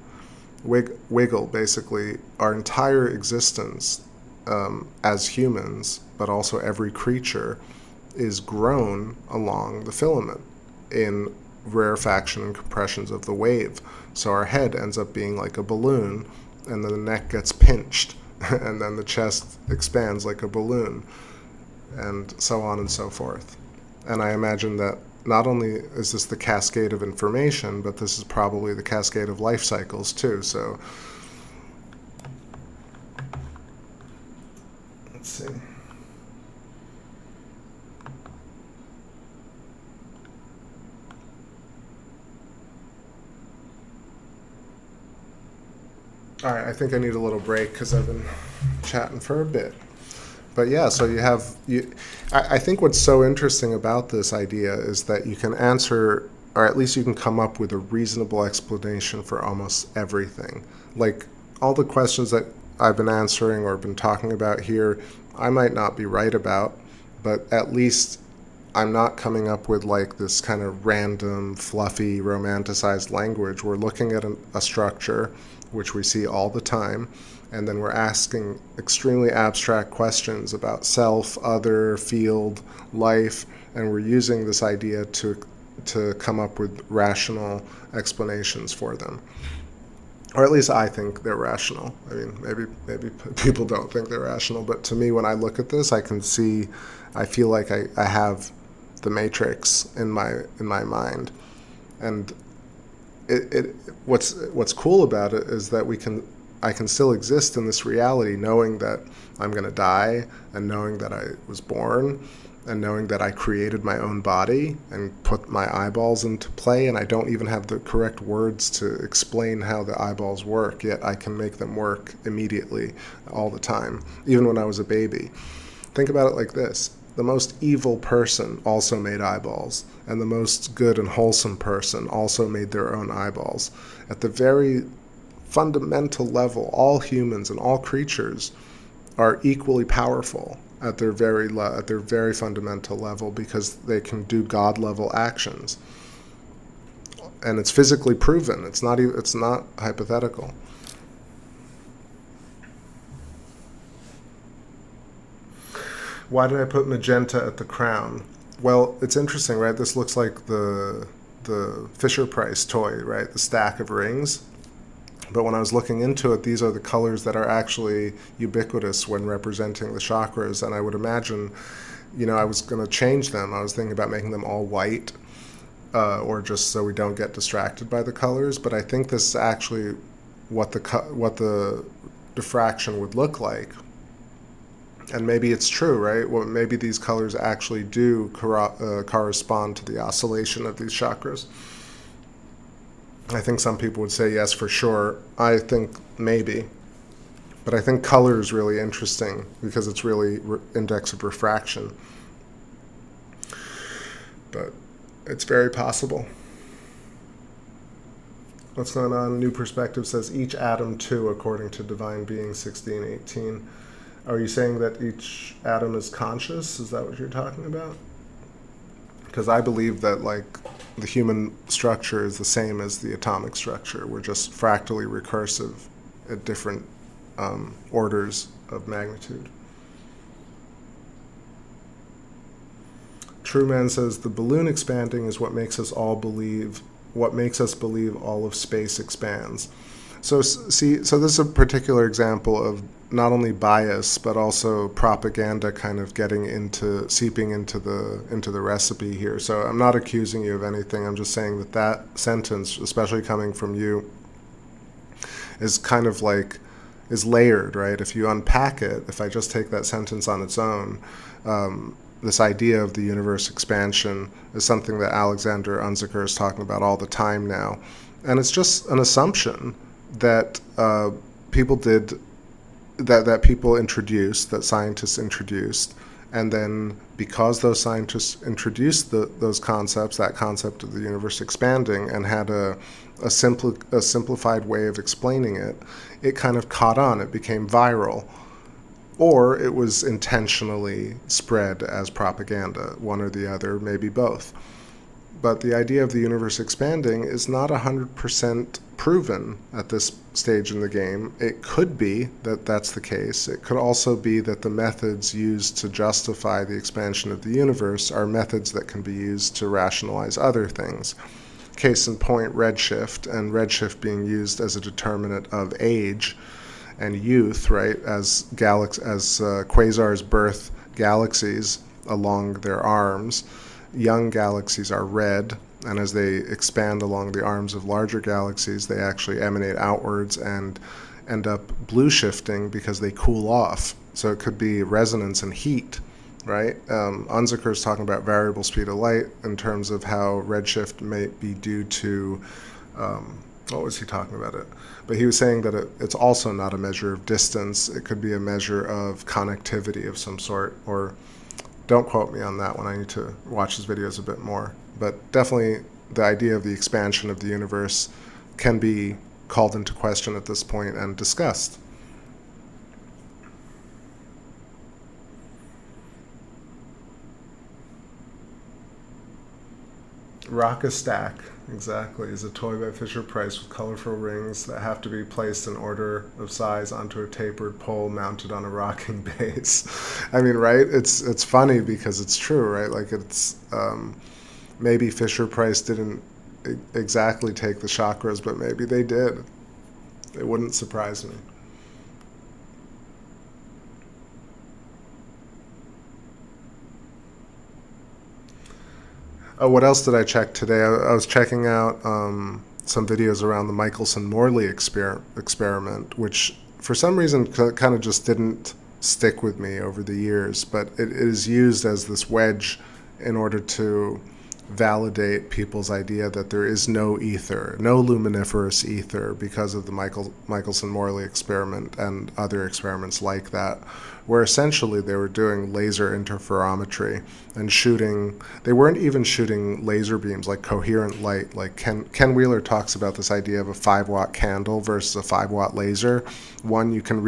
Wiggle, basically. Our entire existence as humans, but also every creature, is grown along the filament in rarefaction and compressions of the wave. So our head ends up being like a balloon, and then the neck gets pinched, and then the chest expands like a balloon, and so on and so forth. And I imagine that not only is this the cascade of information, but this is probably the cascade of life cycles too. So let's see. All right, I think I need a little break because I've been chatting for a bit. But yeah, so I think what's so interesting about this idea is that you can answer, or at least you can come up with a reasonable explanation for almost everything. Like all the questions that I've been answering or been talking about here, I might not be right about, but at least I'm not coming up with like this kind of random, fluffy, romanticized language. We're looking at a structure, which we see all the time, and then we're asking extremely abstract questions about self, other, field, life, and we're using this idea to come up with rational explanations for them. Or at least I think they're rational. I mean, maybe people don't think they're rational, but to me, when I look at this, I feel like I have the matrix in my mind. And what's cool about it is that I can still exist in this reality, knowing that I'm going to die, and knowing that I was born, and knowing that I created my own body and put my eyeballs into play, and I don't even have the correct words to explain how the eyeballs work, yet I can make them work immediately, all the time, even when I was a baby. Think about it like this. The most evil person also made eyeballs, and the most good and wholesome person also made their own eyeballs. At the very fundamental level, all humans and all creatures are equally powerful at their very fundamental level, because they can do God-level actions, and it's physically proven. It's not hypothetical. Why did I put magenta at the crown? Well, it's interesting, right? This looks like the Fisher-Price toy, right? The stack of rings. But when I was looking into it, these are the colors that are actually ubiquitous when representing the chakras. And I would imagine, I was going to change them. I was thinking about making them all white, or just so we don't get distracted by the colors. But I think this is actually what the diffraction would look like. And maybe it's true, right? Well, maybe these colors actually do correspond to the oscillation of these chakras. I think some people would say yes, for sure. I think maybe. But I think color is really interesting because it's really index of refraction. But it's very possible. What's going on? New Perspective says each atom 2 according to Divine Being 1618. Are you saying that each atom is conscious? Is that what you're talking about? Because I believe that the human structure is the same as the atomic structure. We're just fractally recursive at different orders of magnitude. True Man says the balloon expanding is what makes us believe all of space expands. So this is a particular example of not only bias but also propaganda kind of seeping into the recipe here. So I'm not accusing you of anything. I'm just saying that sentence, especially coming from you, is kind of is layered, right? If you unpack it, if I just take that sentence on its own, this idea of the universe expansion is something that Alexander Unziker is talking about all the time now. And it's just an assumption that people introduced, that scientists introduced, and then because those scientists introduced those concepts, that concept of the universe expanding, and had a simplified way of explaining it, it kind of caught on. It became viral, or it was intentionally spread as propaganda, one or the other, maybe both. But the idea of the universe expanding is not 100% proven at this stage in the game. It could be that that's the case. It could also be that the methods used to justify the expansion of the universe are methods that can be used to rationalize other things. Case in point, redshift, and redshift being used as a determinant of age and youth, right, as quasars birth galaxies along their arms. Young galaxies are red, and as they expand along the arms of larger galaxies, they actually emanate outwards and end up blue shifting because they cool off. So it could be resonance and heat, right? Unziker is talking about variable speed of light in terms of how redshift may be due to, what was he talking about it? But he was saying that it's also not a measure of distance. It could be a measure of connectivity of some sort, or don't quote me on that one. I need to watch his videos a bit more. But definitely the idea of the expansion of the universe can be called into question at this point and discussed. Rock-a-Stack, exactly, is a toy by Fisher-Price with colorful rings that have to be placed in order of size onto a tapered pole mounted on a rocking base. I mean, right? It's funny because it's true, right? Like it's maybe Fisher-Price didn't exactly take the chakras, but maybe they did. It wouldn't surprise me. Oh, what else did I check today? I was checking out some videos around the Michelson-Morley experiment, which for some reason kind of just didn't stick with me over the years, but it is used as this wedge in order to validate people's idea that there is no ether, no luminiferous ether, because of the Michelson-Morley experiment and other experiments like that, where essentially they were doing laser interferometry and shooting. They weren't even shooting laser beams like coherent light. Like Ken Wheeler talks about this idea of a 5-watt candle versus a 5-watt laser. One you can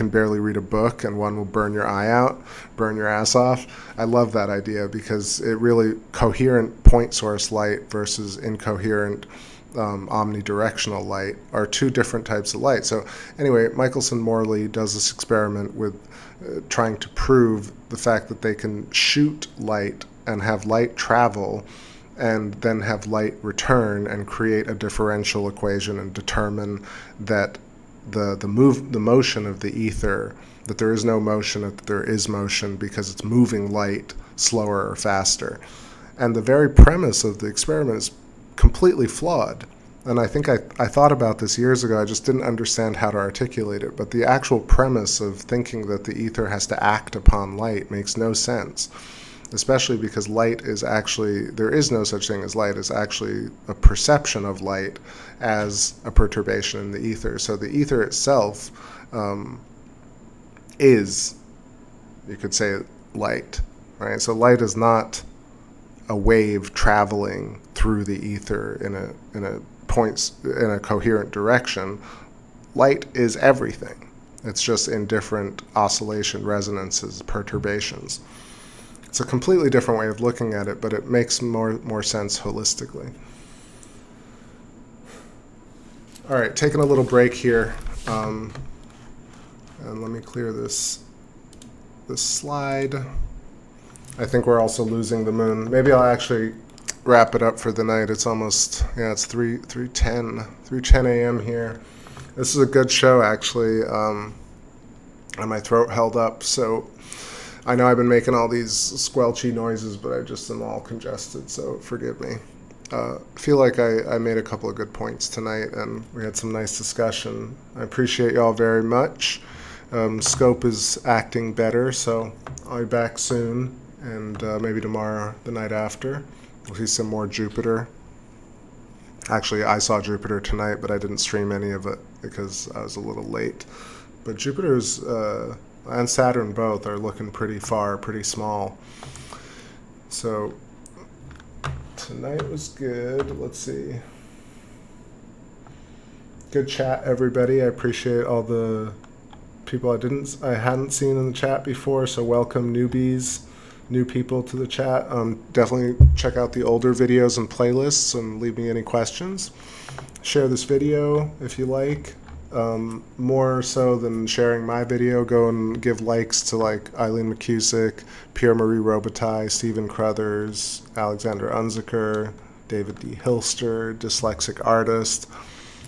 barely read a book, and one will burn your eye out, burn your ass off. I love that idea because it really, coherent point source light versus incoherent omnidirectional light are two different types of light. So anyway, Michelson-Morley does this experiment with trying to prove the fact that they can shoot light and have light travel and then have light return and create a differential equation and determine that the motion of the ether, that there is no motion, that there is motion because it's moving light slower or faster. And the very premise of the experiment is completely flawed. And I think I thought about this years ago. I just didn't understand how to articulate it. But the actual premise of thinking that the ether has to act upon light makes no sense, especially because light is actually, there is no such thing as light. It's actually a perception of light as a perturbation in the ether. So the ether itself is, you could say, light, right? So light is not a wave traveling through the ether in a coherent direction. Light is everything. It's just in different oscillation resonances, perturbations. It's a completely different way of looking at it, but it makes more sense holistically. All right, taking a little break here, and let me clear this slide. I think we're also losing the moon. Maybe I'll actually wrap it up for the night. It's almost, it's 3:10 a.m. here. This is a good show, actually. And my throat held up, so I know I've been making all these squelchy noises, but I just am all congested, so forgive me. I feel like I made a couple of good points tonight, and we had some nice discussion. I appreciate y'all very much. Scope is acting better, so I'll be back soon, and maybe tomorrow, the night after. We'll see some more Jupiter. Actually, I saw Jupiter tonight, but I didn't stream any of it because I was a little late. But Jupiter's and Saturn both are looking pretty far, pretty small. So tonight was good. Let's see. Good chat, everybody. I appreciate all the people I hadn't seen in the chat before. So welcome newbies, new people to the chat. Definitely check out the older videos and playlists and leave me any questions. Share this video if you like. More so than sharing my video, go and give likes to like Eileen McCusick, Pierre Marie Robitaille, Stephen Crothers, Alexander Unziker, David D. Hilster, Dyslexic Artist,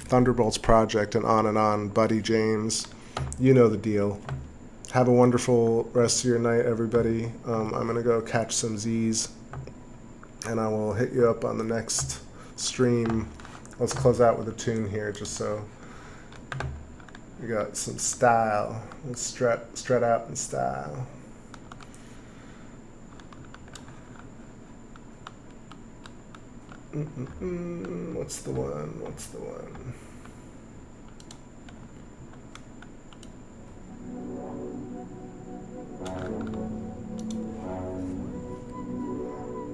Thunderbolts Project, and on, Buddy James. You know the deal. Have a wonderful rest of your night, everybody. I'm going to go catch some Z's, and I will hit you up on the next stream. Let's close out with a tune here, just so we got some style. Let's strut out in style. What's the one?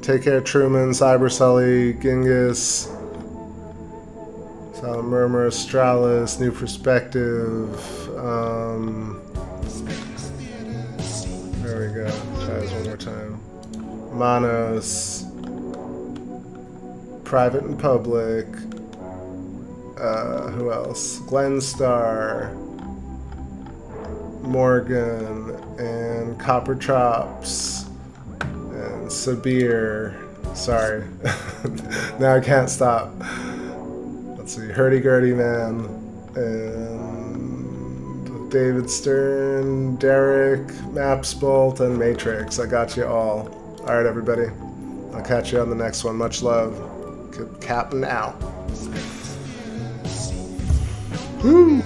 Take care, Truman, Cyber Sully, Genghis, Silent Murmur, Astralis, New Perspective. There we go. Try this one more time. Manos. Private and Public. Who else? Glenstar, Morgan, and Copper Chops, and Sabir. Sorry. Now I can't stop. Let's see. Hurdy-Gurdy Man, and David Stern, Derek, Mapsbolt, and Matrix. I got you all. Alright, everybody. I'll catch you on the next one. Much love. Captain out. Woo!